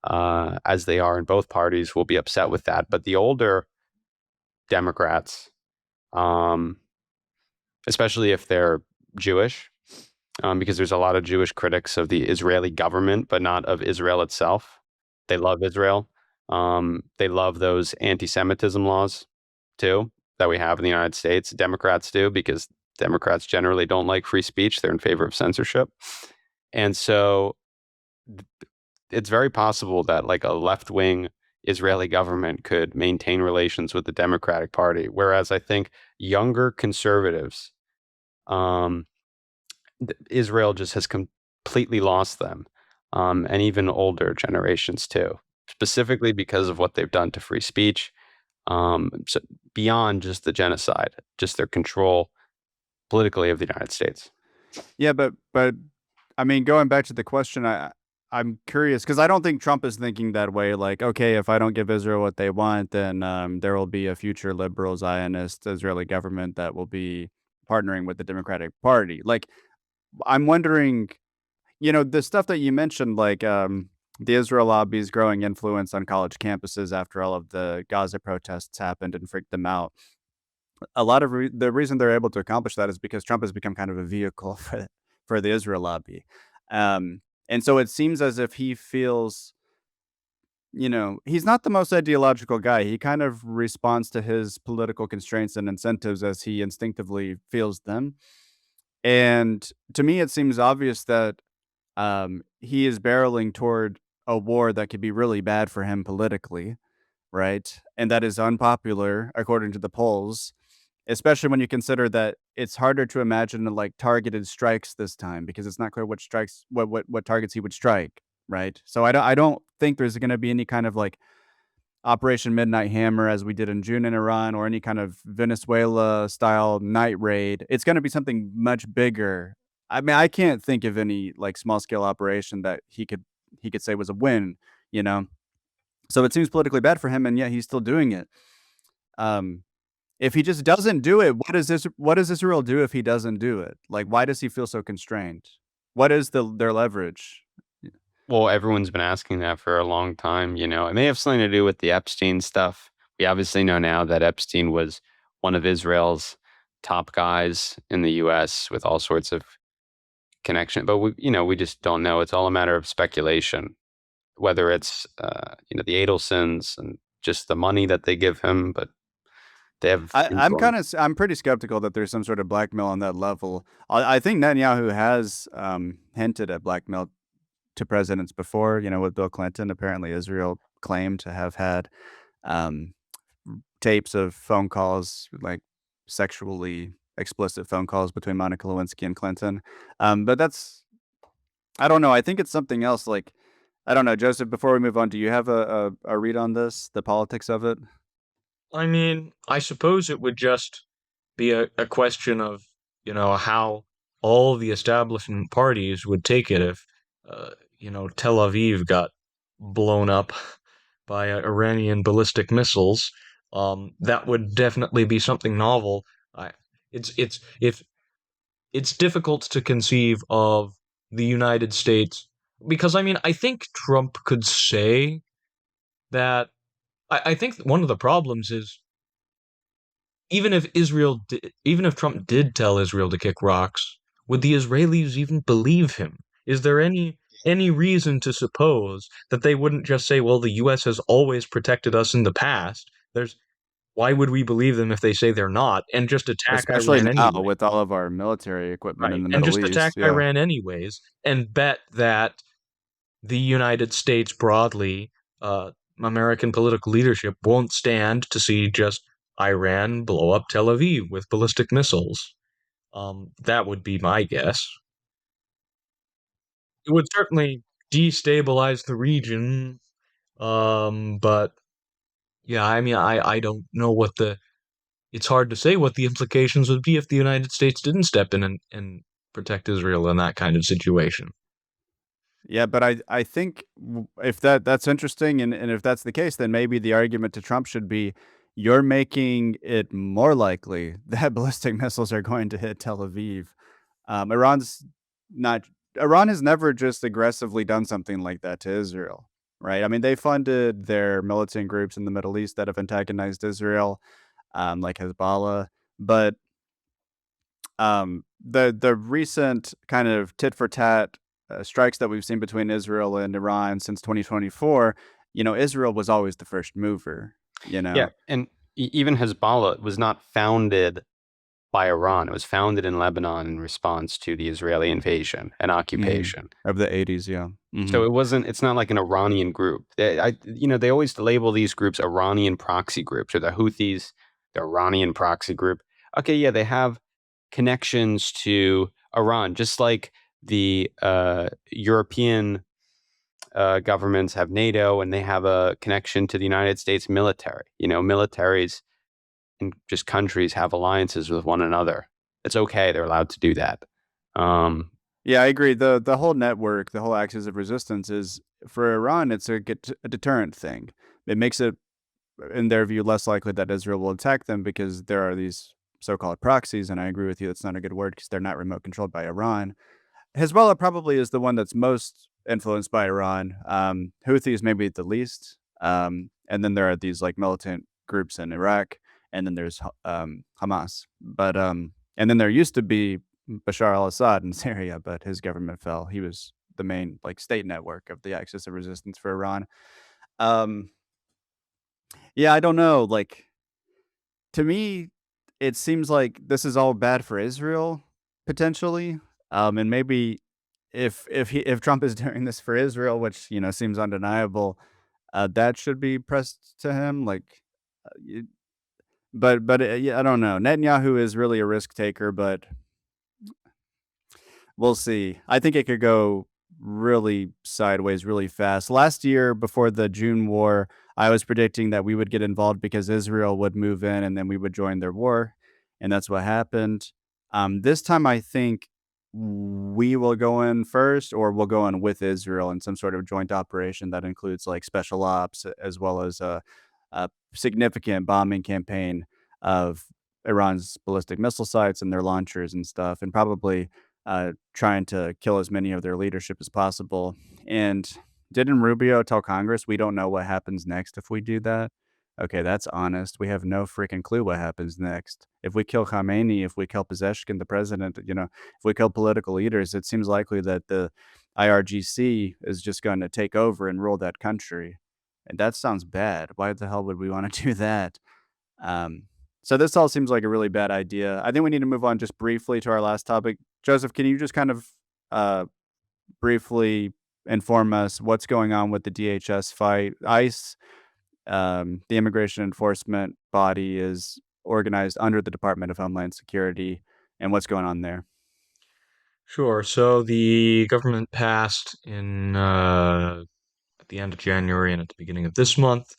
as they are in both parties, will be upset with that. But the older Democrats, especially if they're Jewish, because there's a lot of Jewish critics of the Israeli government, but not of Israel itself. They love Israel. They love those anti-Semitism laws, too, that we have in the United States. Democrats do, because Democrats generally don't like free speech. They're in favor of censorship. And so it's very possible that like a left-wing Israeli government could maintain relations with the Democratic Party, whereas I think younger conservatives, Israel just has completely lost them, and even older generations too, specifically because of what they've done to free speech, so beyond just the genocide, just their control politically of the United States. Yeah, but I mean, going back to the question, I'm curious because I don't think Trump is thinking that way. Like, okay, if I don't give Israel what they want, then there will be a future liberal Zionist Israeli government that will be partnering with the Democratic Party. Like, I'm wondering, the stuff that you mentioned, like the Israel lobby's growing influence on college campuses after all of the Gaza protests happened and freaked them out. A lot of the reason they're able to accomplish that is because Trump has become kind of a vehicle for the Israel lobby. And so it seems as if he feels, he's not the most ideological guy. He kind of responds to his political constraints and incentives as he instinctively feels them. And to me, it seems obvious that he is barreling toward a war that could be really bad for him politically, right? And that is unpopular according to the polls, especially when you consider that it's harder to imagine like targeted strikes this time because it's not clear what targets he would strike, right? So I don't think there's going to be any kind of like Operation Midnight Hammer as we did in June in Iran or any kind of Venezuela style night raid. It's going to be something much bigger. I mean, I can't think of any like small scale operation that he could say was a win, you know. So it seems politically bad for him, and yet he's still doing it. Um, if he just doesn't do it, what does Israel do if he doesn't do it? Like, why does he feel so constrained? What is their leverage? Well, everyone's been asking that for a long time. It may have something to do with the Epstein stuff. We obviously know now that Epstein was one of Israel's top guys in the U.S. with all sorts of connection, but we just don't know. It's all a matter of speculation, whether it's the Adelsons and just the money that they give him, but they have I'm pretty skeptical that there's some sort of blackmail on that level. I think Netanyahu has hinted at blackmail to presidents before. With Bill Clinton, apparently Israel claimed to have had um, tapes of phone calls, like sexually explicit phone calls between Monica Lewinsky and Clinton. But I don't know. I think it's something else. Like, I don't know, Joseph. Before we move on, do you have a read on this, the politics of it? I mean, I suppose it would just be a question of, how all the establishment parties would take it if, Tel Aviv got blown up by Iranian ballistic missiles. That would definitely be something novel. I, if it's difficult to conceive of the United States because I mean, I think Trump could say that. I think one of the problems is even if Trump did tell Israel to kick rocks, would the Israelis even believe him? Is there any reason to suppose that they wouldn't just say, "Well, the U.S. has always protected us in the past"? There's Why would we believe them if they say they're not and just attack Especially Iran now anyway? with all of our military equipment in Right. the And Middle just attack East. Yeah. Iran anyways and bet that the United States broadly, American political leadership won't stand to see just Iran blow up Tel Aviv with ballistic missiles. That would be my guess. It would certainly destabilize the region, but yeah, I mean, I don't know it's hard to say what the implications would be if the United States didn't step in and protect Israel in that kind of situation. Yeah, but I think if that's interesting, and if that's the case, then maybe the argument to Trump should be, you're making it more likely that ballistic missiles are going to hit Tel Aviv. Iran's not. Iran has never just aggressively done something like that to Israel, right? I mean, they funded their militant groups in the Middle East that have antagonized Israel, like Hezbollah, but the recent kind of tit for tat strikes that we've seen between Israel and Iran since 2024, Israel was always the first mover. Yeah, and even Hezbollah was not founded by Iran. It was founded in Lebanon in response to the Israeli invasion and occupation. Of the 80s, yeah. So it's not like an Iranian group. They always label these groups Iranian proxy groups, or the Houthis, the Iranian proxy group. Okay, yeah, they have connections to Iran, just like the European governments have NATO, and they have a connection to the United States military. Militaries in just countries have alliances with one another. It's okay; they're allowed to do that. Yeah, I agree. The whole network, the whole axis of resistance is, for Iran, it's a deterrent thing. It makes it, in their view, less likely that Israel will attack them because there are these so-called proxies, and I agree with you, that's not a good word because they're not remote controlled by Iran. Hezbollah probably is the one that's most influenced by Iran. Houthis maybe the least. And then there are these like militant groups in Iraq, and then there's Hamas. But and then there used to be Bashar al-Assad in Syria, but his government fell. He was the main like state network of the axis of resistance for Iran. Yeah, I don't know. Like, to me, it seems like this is all bad for Israel potentially. And maybe if Trump is doing this for Israel, which seems undeniable, that should be pressed to him. Like, but yeah, I don't know. Netanyahu is really a risk taker, but we'll see. I think it could go really sideways really fast. Last year, before the June war, I was predicting that we would get involved because Israel would move in and then we would join their war. And that's what happened. This time, I think we will go in first, or we'll go in with Israel in some sort of joint operation that includes like special ops as well as a significant bombing campaign of Iran's ballistic missile sites and their launchers and stuff, and probably trying to kill as many of their leadership as possible. And didn't Rubio tell Congress we don't know what happens next if we do that? Okay, that's honest. We have no freaking clue what happens next. If we kill Khamenei, if we kill Pezeshkian, the president, if we kill political leaders, it seems likely that the IRGC is just going to take over and rule that country. And that sounds bad. Why the hell would we want to do that? So this all seems like a really bad idea. I think we need to move on just briefly to our last topic. Joseph, can you just kind of briefly inform us what's going on with the DHS fight? ICE, the immigration enforcement body, is organized under the Department of Homeland Security, and what's going on there? Sure. So the government passed at the end of January and at the beginning of this month,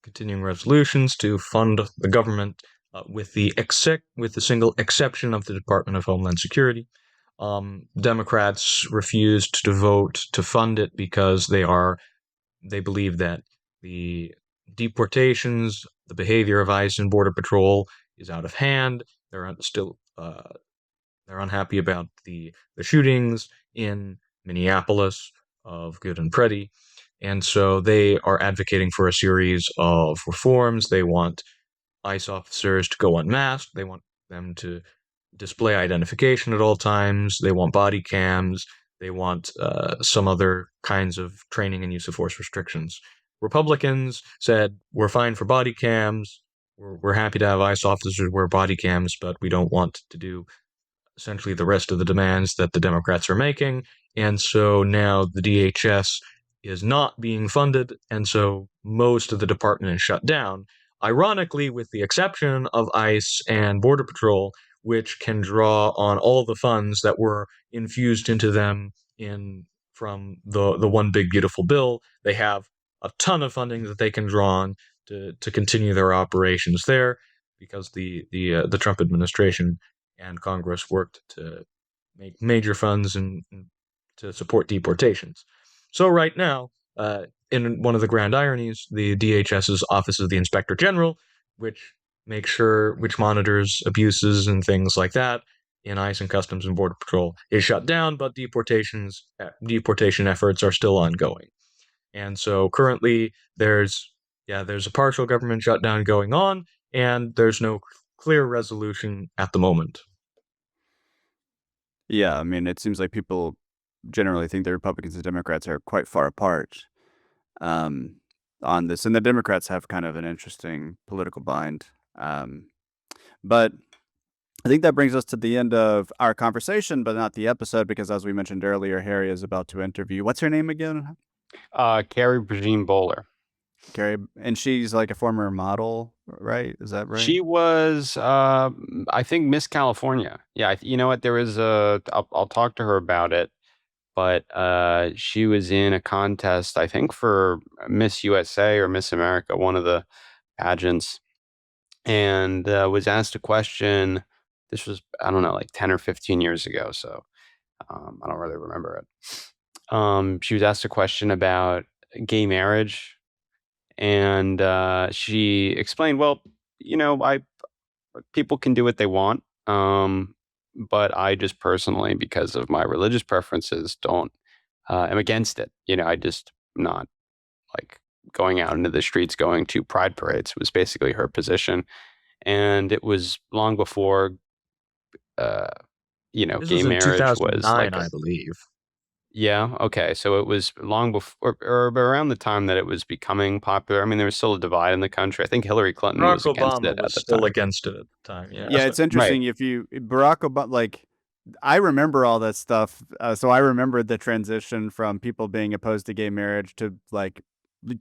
continuing resolutions to fund the government with the single exception of the Department of Homeland Security. Democrats refused to vote to fund it because they believe that the deportations, the behavior of ICE and Border Patrol is out of hand. They're unhappy about the shootings in Minneapolis of Good and Preddy, and so they are advocating for a series of reforms. They want ICE officers to go unmasked. They want them to display identification at all times. They want body cams. They want some other kinds of training and use of force restrictions. Republicans said, we're fine for body cams. We're happy to have ICE officers wear body cams, but we don't want to do essentially the rest of the demands that the Democrats are making. And so now the DHS is not being funded, and so most of the department is shut down. Ironically, with the exception of ICE and Border Patrol, which can draw on all the funds that were infused into them from the One Big Beautiful Bill. They have a ton of funding that they can draw on to continue their operations there, because the Trump administration and Congress worked to make major funds and to support deportations. So right now, in one of the grand ironies, the DHS's Office of the Inspector General, which monitors abuses and things like that in ICE and Customs and Border Patrol, is shut down, but deportation efforts are still ongoing. And so currently there's a partial government shutdown going on, and there's no clear resolution at the moment. Yeah, I mean, it seems like people generally think the Republicans and Democrats are quite far apart on this, and the Democrats have kind of an interesting political bind. But I think that brings us to the end of our conversation, but not the episode, because as we mentioned earlier, Harry is about to interview. What's her name again? Carrie Prejean Boller. Carrie, and she's like a former model, right? Is that right? She was, I think, Miss California. Yeah, you know what? There was I'll talk to her about it, but she was in a contest, I think, for Miss USA or Miss America, one of the pageants, and was asked a question. This was, I don't know, like 10 or 15 years ago, so I don't really remember it. She was asked a question about gay marriage, and she explained, well, I people can do what they want, but I just personally, because of my religious preferences, don't am against it. I just not like going out into the streets, going to pride parades was basically her position, and it was long before uh, This gay was in marriage was 2009, like I believe. yeah, okay. So it was long before, or around the time that it was becoming popular. I mean, there was still a divide in the country. I think Hillary Clinton Barack was against Obama it at was the still time. against it at the time. Yeah. Yeah, it's Right. interesting. If you Barack Obama, like I remember all that stuff. So I remember the transition from people being opposed to gay marriage to like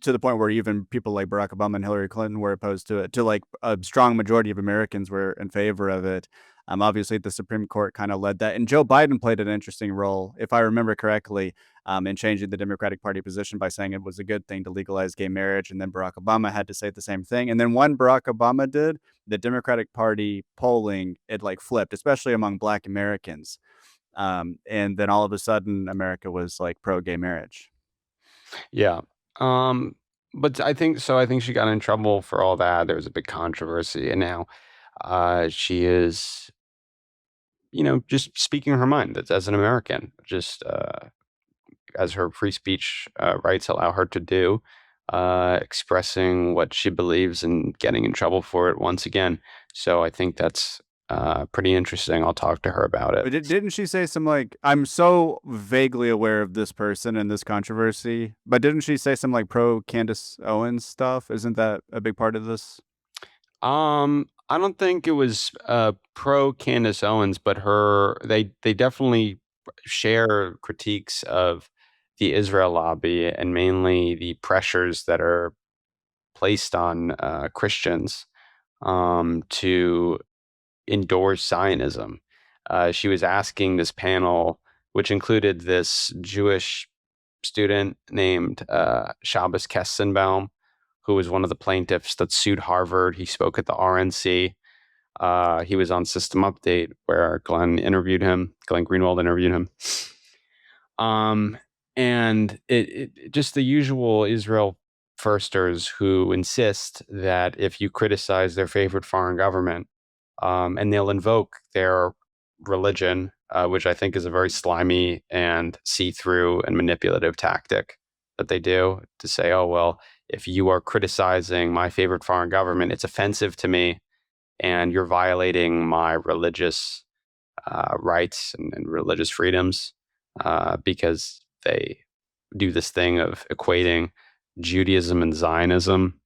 to the point where even people like Barack Obama and Hillary Clinton were opposed to it, to like a strong majority of Americans were in favor of it. Obviously, the Supreme Court kind of led that, and Joe Biden played an interesting role, if I remember correctly, in changing the Democratic Party position by saying it was a good thing to legalize gay marriage. And then Barack Obama had to say the same thing. And then when Barack Obama did, the Democratic Party polling, it like flipped, especially among Black Americans. And then all of a sudden, America was like pro gay marriage. Yeah. Um, but I think so. I think she got in trouble for all that. There was a big controversy, and now she is, just speaking her mind. That's as an American, just as her free speech rights allow her to do, expressing what she believes and getting in trouble for it once again. So I think that's pretty interesting. I'll talk to her about it. But didn't she say some like, I'm so vaguely aware of this person and this controversy, but didn't she say some like pro Candace Owens stuff? Isn't that a big part of this? I don't think it was pro Candace Owens, but they definitely share critiques of the Israel lobby and mainly the pressures that are placed on Christians to endorse Zionism. She was asking this panel, which included this Jewish student named Shabbos Kestenbaum, who was one of the plaintiffs that sued Harvard. He spoke at the RNC. He was on System Update where Glenn Greenwald interviewed him. And it just the usual Israel firsters who insist that if you criticize their favorite foreign government, and they'll invoke their religion, which I think is a very slimy and see-through and manipulative tactic that they do to say, oh, well, if you are criticizing my favorite foreign government, it's offensive to me and you're violating my religious rights and religious freedoms because they do this thing of equating Judaism and Zionism.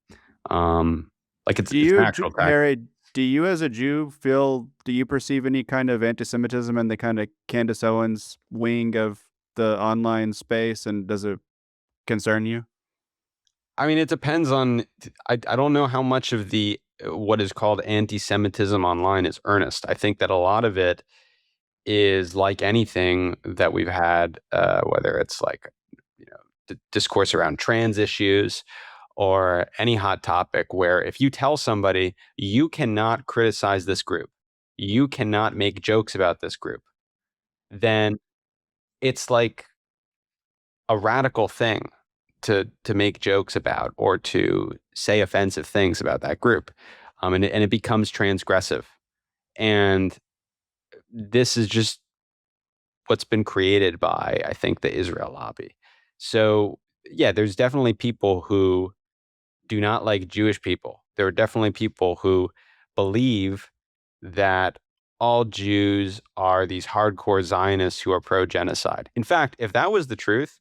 Like it's an actual tactic. Harry, do you as a Jew do you perceive any kind of anti-Semitism in the kind of Candace Owens wing of the online space? And does it concern you? I mean, it depends on. I don't know how much of the what is called anti-Semitism online is earnest. I think that a lot of it is like anything that we've had, whether it's like discourse around trans issues or any hot topic, where if you tell somebody you cannot criticize this group, you cannot make jokes about this group, then it's like a radical thing to make jokes about or to say offensive things about that group, and it becomes transgressive. And this is just what's been created by, I think, the Israel lobby. So yeah, there's definitely people who do not like Jewish people. There are definitely people who believe that all Jews are these hardcore Zionists who are pro genocide. In fact, if that was the truth,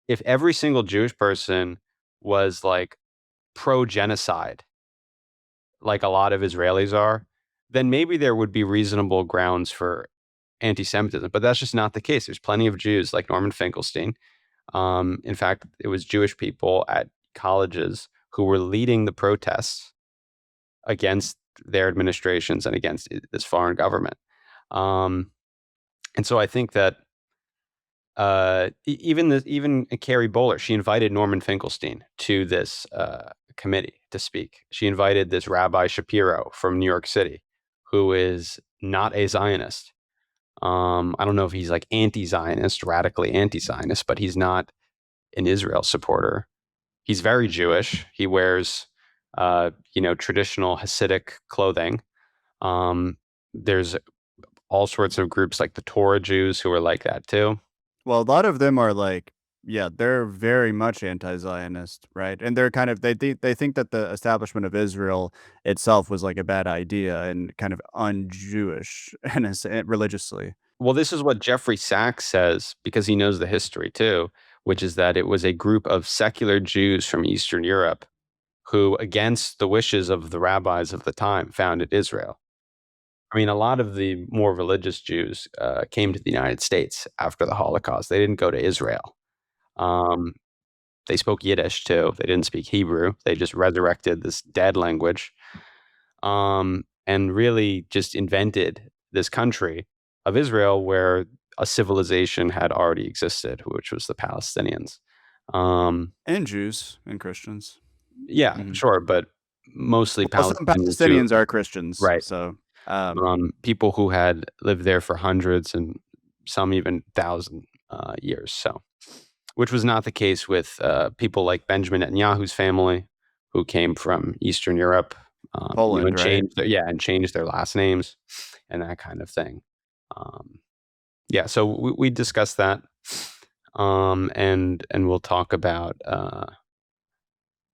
if every single Jewish person was like pro genocide, like a lot of Israelis are, then maybe there would be reasonable grounds for anti-Semitism. But that's just not the case. There's plenty of Jews like Norman Finkelstein. In fact, it was Jewish people at colleges who were leading the protests against their administrations and against this foreign government. And so I think that even Carrie Boller, she invited Norman Finkelstein to this committee to speak. She invited this Rabbi Shapiro from New York City, who is not a Zionist. I don't know if he's like anti-Zionist, radically anti-Zionist, but he's not an Israel supporter. He's very Jewish. He wears, traditional Hasidic clothing. There's all sorts of groups like the Torah Jews who are like that too. Well, a lot of them are like, yeah, they're very much anti-Zionist, right? And they're kind of they think that the establishment of Israel itself was like a bad idea and kind of un-Jewish religiously. Well, this is what Jeffrey Sachs says because he knows the history too, which is that it was a group of secular Jews from Eastern Europe who, against the wishes of the rabbis of the time, founded Israel. I mean, a lot of the more religious Jews came to the United States after the Holocaust. They didn't go to Israel. They spoke Yiddish too. They didn't speak Hebrew. They just resurrected this dead language and really just invented this country of Israel where a civilization had already existed, which was the Palestinians. And Jews and Christians. Yeah, sure, but mostly some Palestinians are Christians, right? So people who had lived there for hundreds and some even 1,000 years. So, which was not the case with people like Benjamin Netanyahu's family, who came from Eastern Europe, Poland, and right? changed their last names and that kind of thing. So we discussed that, and we'll talk about.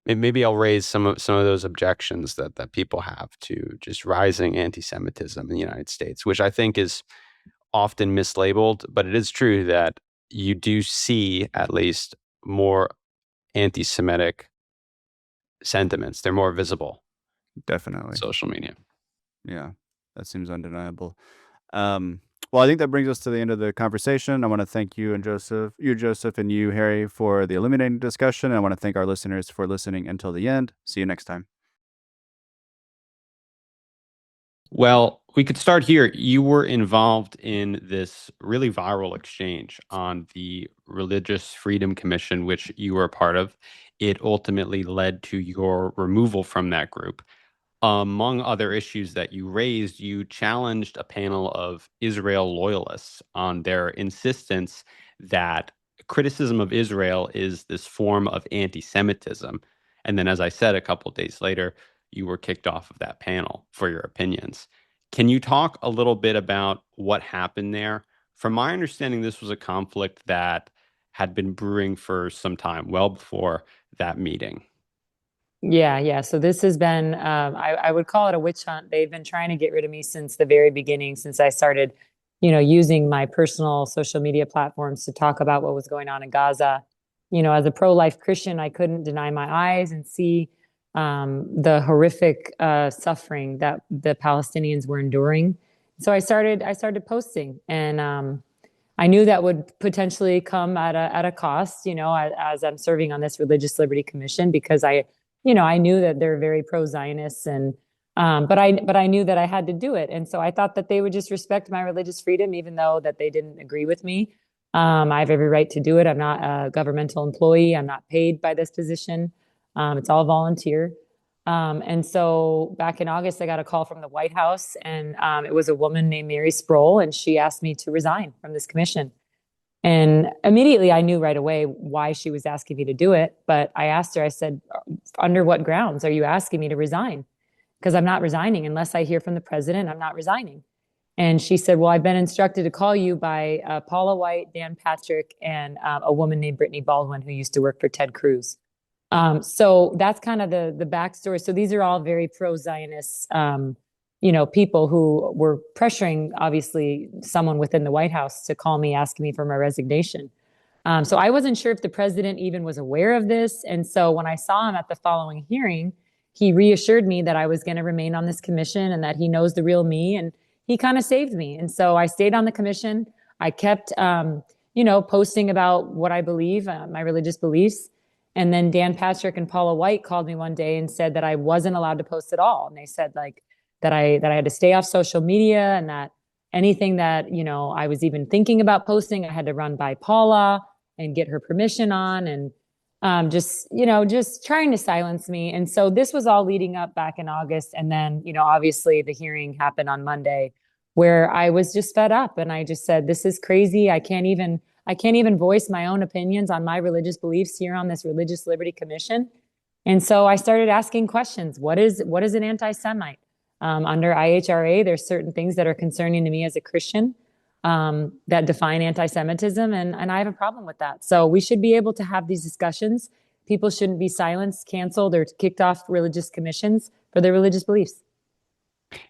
Maybe I'll raise some of those objections that people have to just rising anti-Semitism in the United States, which I think is often mislabeled, but it is true that you do see at least more anti-Semitic sentiments. They're more visible. Definitely. On social media. Yeah, that seems undeniable. Well, I think that brings us to the end of the conversation. I want to thank you, Joseph, and you, Harry, for the illuminating discussion. And I want to thank our listeners for listening until the end. See you next time. Well, we could start here. You were involved in this really viral exchange on the Religious Freedom Commission, which you were a part of. It ultimately led to your removal from that group. Among other issues that you raised, you challenged a panel of Israel loyalists on their insistence that criticism of Israel is this form of anti-Semitism. And then, as I said, a couple of days later, you were kicked off of that panel for your opinions. Can you talk a little bit about what happened there? From my understanding, this was a conflict that had been brewing for some time, well before that meeting. Yeah. So this has been, I would call it a witch hunt. They've been trying to get rid of me since the very beginning, since I started, using my personal social media platforms to talk about what was going on in Gaza. As a pro-life Christian, I couldn't deny my eyes and see the horrific suffering that the Palestinians were enduring. So I started posting, and I knew that would potentially come at a cost, as I'm serving on this Religious Liberty Commission, because I knew that they're very pro-Zionists, and but I knew that I had to do it, and so I thought that they would just respect my religious freedom, even though that they didn't agree with me. I have every right to do it. I'm not a governmental employee. I'm not paid by this position. It's all volunteer. And so back in August, I got a call from the White House, and it was a woman named Mary Sproul, and she asked me to resign from this commission. And immediately I knew right away why she was asking me to do it. But I asked her, I said, under what grounds are you asking me to resign? Because I'm not resigning unless I hear from the president. I'm not resigning. And she said, well, I've been instructed to call you by Paula White, Dan Patrick, and a woman named Brittany Baldwin, who used to work for Ted Cruz. So that's kind of the backstory. So these are all very pro-Zionist, people who were pressuring, obviously, someone within the White House to call me, asking me for my resignation. So I wasn't sure if the president even was aware of this. And so when I saw him at the following hearing, he reassured me that I was going to remain on this commission and that he knows the real me, and he kind of saved me. And so I stayed on the commission. I kept, posting about what I believe, my religious beliefs. And then Dan Patrick and Paula White called me one day and said that I wasn't allowed to post at all. And they said that I had to stay off social media, and that anything that, I was even thinking about posting, I had to run by Paula and get her permission on, and just trying to silence me. And so this was all leading up back in August. And then, obviously the hearing happened on Monday, where I was just fed up, and I just said, this is crazy. I can't even voice my own opinions on my religious beliefs here on this Religious Liberty Commission. And so I started asking questions. What is an anti-Semite? Under IHRA, there's certain things that are concerning to me as a Christian that define anti-Semitism, and I have a problem with that. So we should be able to have these discussions. People shouldn't be silenced, canceled, or kicked off religious commissions for their religious beliefs.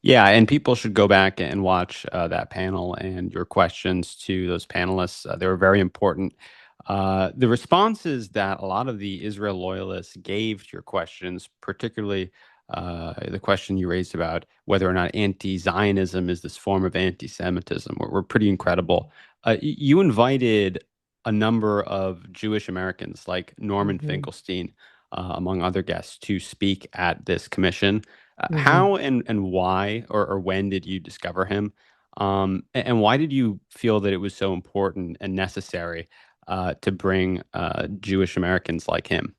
Yeah, and people should go back and watch that panel and your questions to those panelists. They were very important. The responses that a lot of the Israel loyalists gave to your questions, particularly the question you raised about whether or not anti-Zionism is this form of anti-Semitism, were pretty incredible. You invited a number of Jewish Americans like Norman Finkelstein, among other guests, to speak at this commission. How and why or when did you discover him? And why did you feel that it was so important and necessary to bring Jewish Americans like him?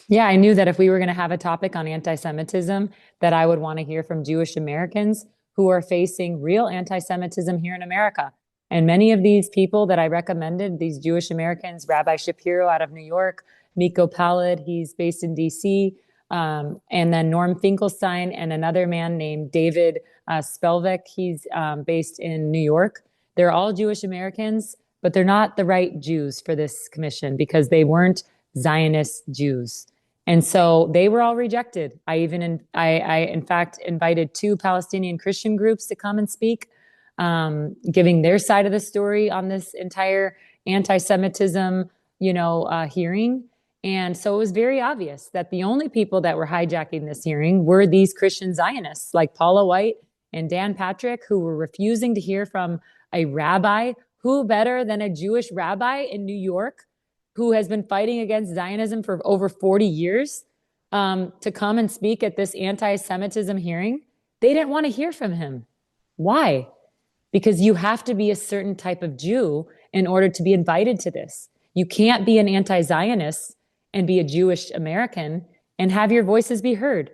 Yeah, I knew that if we were going to have a topic on anti-Semitism, that I would want to hear from Jewish Americans who are facing real anti-Semitism here in America. And many of these people that I recommended, these Jewish Americans, Rabbi Shapiro out of New York, Miko Palad, he's based in DC, and then Norm Finkelstein, and another man named David Spelvik, he's based in New York. They're all Jewish Americans, but they're not the right Jews for this commission because they weren't Zionist Jews. And so they were all rejected. I in fact invited 2 Palestinian Christian groups to come and speak, giving their side of the story on this entire anti-Semitism, hearing. And so it was very obvious that the only people that were hijacking this hearing were these Christian Zionists like Paula White and Dan Patrick, who were refusing to hear from a rabbi. Who better than a Jewish rabbi in New York who has been fighting against Zionism for over 40 years, to come and speak at this anti-Semitism hearing? They didn't want to hear from him. Why? Because you have to be a certain type of Jew in order to be invited to this. You can't be an anti-Zionist and be a Jewish American and have your voices be heard.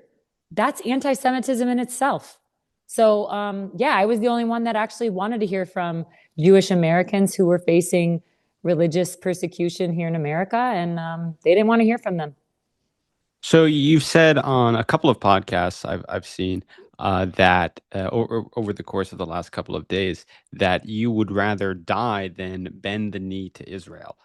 That's anti-Semitism in itself. So, I was the only one that actually wanted to hear from Jewish Americans who were facing religious persecution here in America, and they didn't want to hear from them. So you've said on a couple of podcasts I've seen that over the course of the last couple of days that you would rather die than bend the knee to Israel,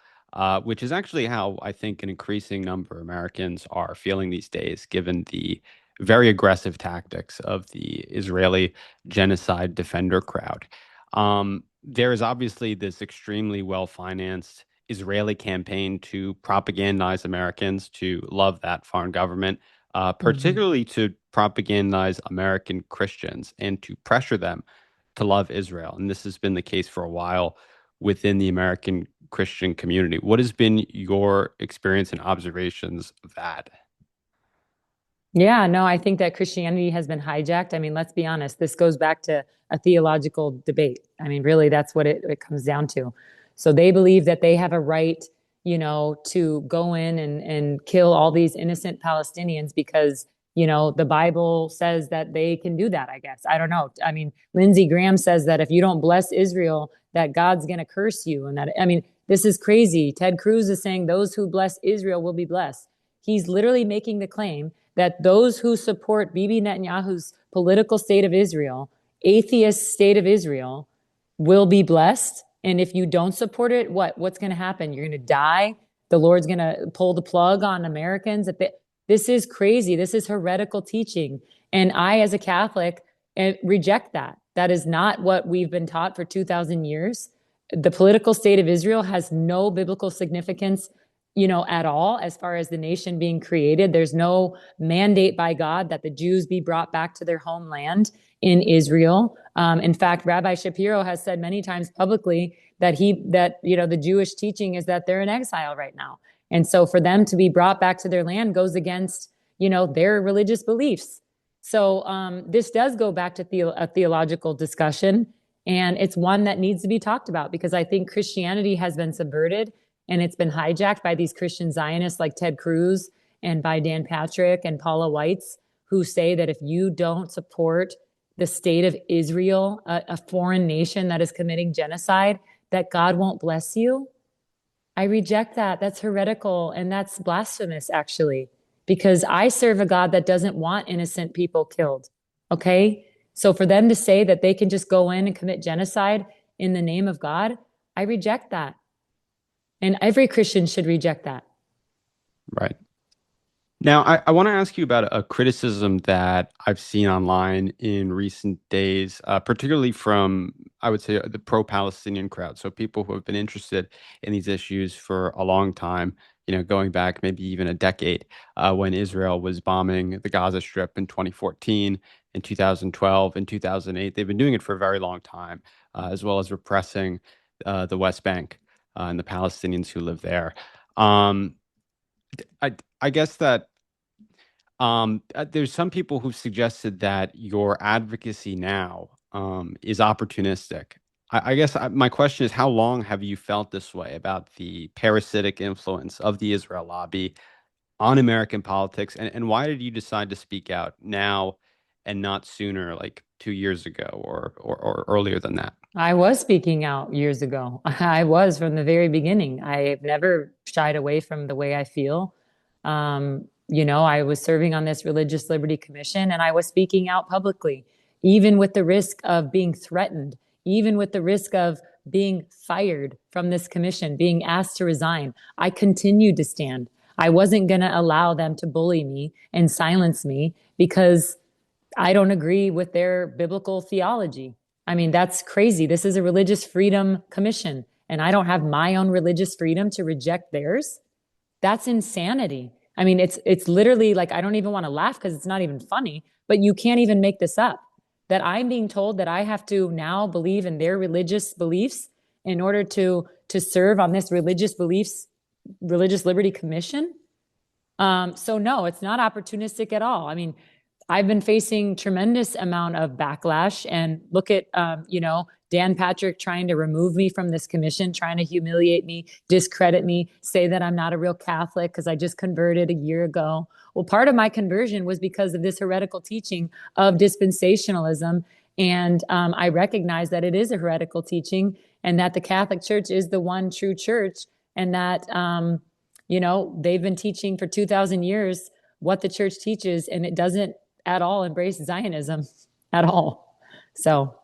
which is actually how I think an increasing number of Americans are feeling these days, given the very aggressive tactics of the Israeli genocide defender crowd. There is obviously this extremely well-financed Israeli campaign to propagandize Americans to love that foreign government, particularly to propagandize American Christians and to pressure them to love Israel. And this has been the case for a while within the American Christian community. What has been your experience and observations of that? Yeah, no, I think that Christianity has been hijacked. I mean, let's be honest, this goes back to a theological debate. I mean, really, that's what it comes down to. So they believe that they have a right, to go in and kill all these innocent Palestinians because, the Bible says that they can do that, I guess. I don't know. I mean, Lindsey Graham says that if you don't bless Israel, that God's going to curse you. And that, I mean, this is crazy. Ted Cruz is saying those who bless Israel will be blessed. He's literally making the claim that those who support Bibi Netanyahu's political state of Israel, atheist state of Israel, will be blessed. And if you don't support it, what's going to happen? You're going to die. The Lord's going to pull the plug on Americans. This is crazy. This is heretical teaching. And I, as a Catholic, reject that. That is not what we've been taught for 2,000 years. The political state of Israel has no biblical significance at all as far as the nation being created. There's no mandate by God that the Jews be brought back to their homeland in Israel. In fact, Rabbi Shapiro has said many times publicly that the Jewish teaching is that they're in exile right now. And so for them to be brought back to their land goes against, their religious beliefs. So this does go back to a theological discussion, and it's one that needs to be talked about, because I think Christianity has been subverted and it's been hijacked by these Christian Zionists like Ted Cruz and by Dan Patrick and Paula Weitz, who say that if you don't support the state of Israel, a foreign nation that is committing genocide, that God won't bless you. I reject that. That's heretical, and that's blasphemous, actually, because I serve a God that doesn't want innocent people killed. Okay? So for them to say that they can just go in and commit genocide in the name of God, I reject that. And every Christian should reject that. Right. Now, I want to ask you about a criticism that I've seen online in recent days, particularly from, I would say, the pro-Palestinian crowd. So people who have been interested in these issues for a long time, going back maybe even a decade, when Israel was bombing the Gaza Strip in 2014, in 2012, in 2008. They've been doing it for a very long time, as well as repressing the West Bank and the Palestinians who live there. I guess that there's some people who've suggested that your advocacy now is opportunistic. I guess my question is, how long have you felt this way about the parasitic influence of the Israel lobby on American politics, and why did you decide to speak out now and not sooner, like 2 years ago or earlier than that? I was speaking out years ago. I was from the very beginning. I've never shied away from the way I feel. I was serving on this Religious Liberty Commission, and I was speaking out publicly, even with the risk of being threatened, even with the risk of being fired from this commission, being asked to resign. I continued to stand. I wasn't going to allow them to bully me and silence me because I don't agree with their biblical theology. I mean, that's crazy. This is a religious freedom commission, and I don't have my own religious freedom to reject theirs. That's insanity. I mean, it's literally like, I don't even want to laugh because it's not even funny, but you can't even make this up. That I'm being told that I have to now believe in their religious beliefs in order to serve on this religious liberty commission. So no, it's not opportunistic at all. I mean, I've been facing tremendous amount of backlash, and look at, Dan Patrick trying to remove me from this commission, trying to humiliate me, discredit me, say that I'm not a real Catholic because I just converted a year ago. Well, part of my conversion was because of this heretical teaching of dispensationalism. And I recognize that it is a heretical teaching, and that the Catholic Church is the one true church, and that, they've been teaching for 2,000 years what the church teaches, and it doesn't at all embrace Zionism at all. So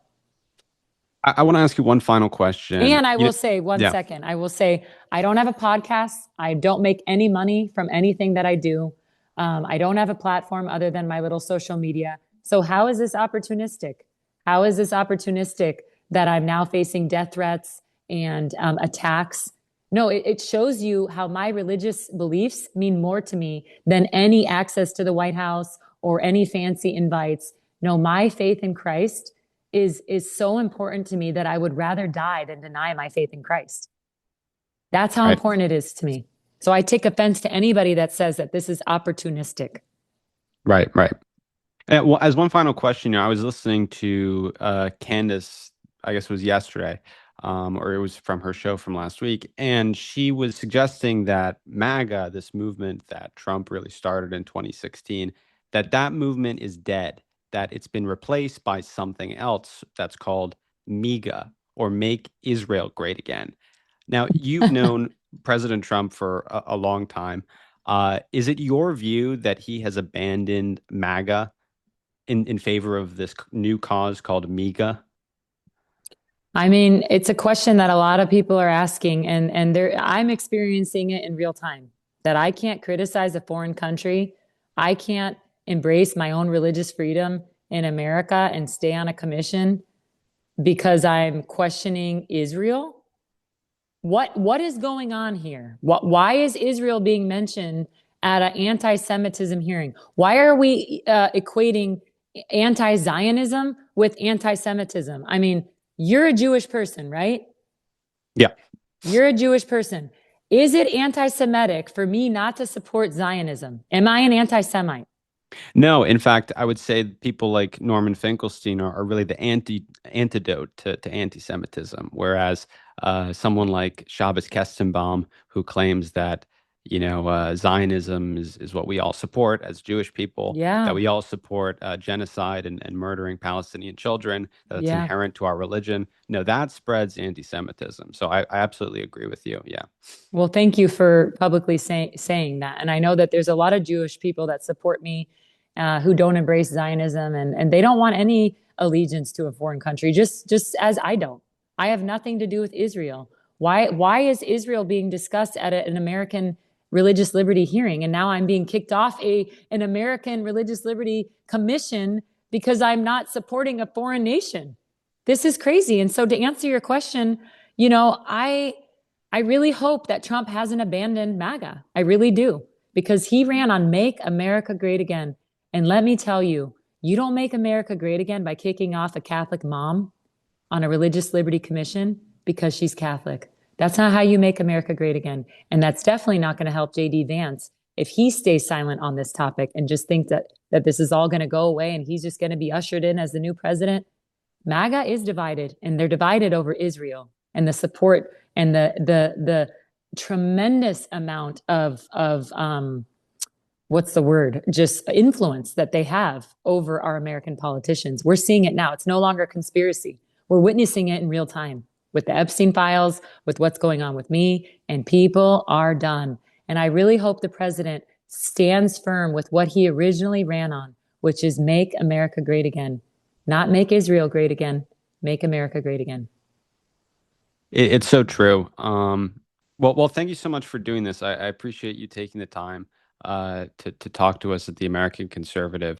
I want to ask you one final question. And I will say second. I will say, I don't have a podcast. I don't make any money from anything that I do. I don't have a platform other than my little social media. So how is this opportunistic? How is this opportunistic that I'm now facing death threats and attacks? No, it shows you how my religious beliefs mean more to me than any access to the White House or any fancy invites. No, my faith in Christ is so important to me that I would rather die than deny my faith in Christ. That's how important it is to me. So I take offense to anybody that says that this is opportunistic. Right. Well, as one final question, I was listening to Candace, I guess it was yesterday, or it was from her show from last week, and she was suggesting that MAGA, this movement that Trump really started in 2016, that movement is dead, that it's been replaced by something else that's called MEGA, or Make Israel Great Again. Now, you've known President Trump for a long time. Is it your view that he has abandoned MAGA in favor of this new cause called MEGA? I mean, it's a question that a lot of people are asking, and I'm experiencing it in real time, that I can't criticize a foreign country. I can't embrace my own religious freedom in America and stay on a commission because I'm questioning Israel. What is going on here? Why is Israel being mentioned at an anti-Semitism hearing? Why are we equating anti-Zionism with anti-Semitism? I mean, you're a Jewish person, right? Yeah. You're a Jewish person. Is it anti-Semitic for me not to support Zionism? Am I an anti-Semite? No, in fact, I would say people like Norman Finkelstein are really the antidote to anti-Semitism, whereas someone like Shabbos Kestenbaum, who claims that Zionism is what we all support as Jewish people, Yeah. that we all support genocide and murdering Palestinian children, that's Yeah. inherent to our religion. No, that spreads anti-Semitism. So I absolutely agree with you. Yeah. Well, thank you for publicly saying that. And I know that there's a lot of Jewish people that support me who don't embrace Zionism and they don't want any allegiance to a foreign country, just as I don't. I have nothing to do with Israel. Why is Israel being discussed at an American religious liberty hearing? And now I'm being kicked off an American religious liberty commission because I'm not supporting a foreign nation. This is crazy. And so to answer your question, I really hope that Trump hasn't abandoned MAGA. I really do, because he ran on Make America Great Again. And let me tell you, you don't make America great again by kicking off a Catholic mom on a religious liberty commission because she's Catholic. That's not how you make America great again. And that's definitely not going to help J.D. Vance if he stays silent on this topic and just thinks that this is all going to go away and he's just going to be ushered in as the new president. MAGA is divided, and they're divided over Israel and the support and the tremendous amount of what's the word? Just influence that they have over our American politicians. We're seeing it now. It's no longer a conspiracy. We're witnessing it in real time with the Epstein files, with what's going on with me, and people are done. And I really hope the president stands firm with what he originally ran on, which is Make America Great Again. Not make Israel great again, make America great again. It's so true. Well, thank you so much for doing this. I appreciate you taking the time to talk to us at the American Conservative.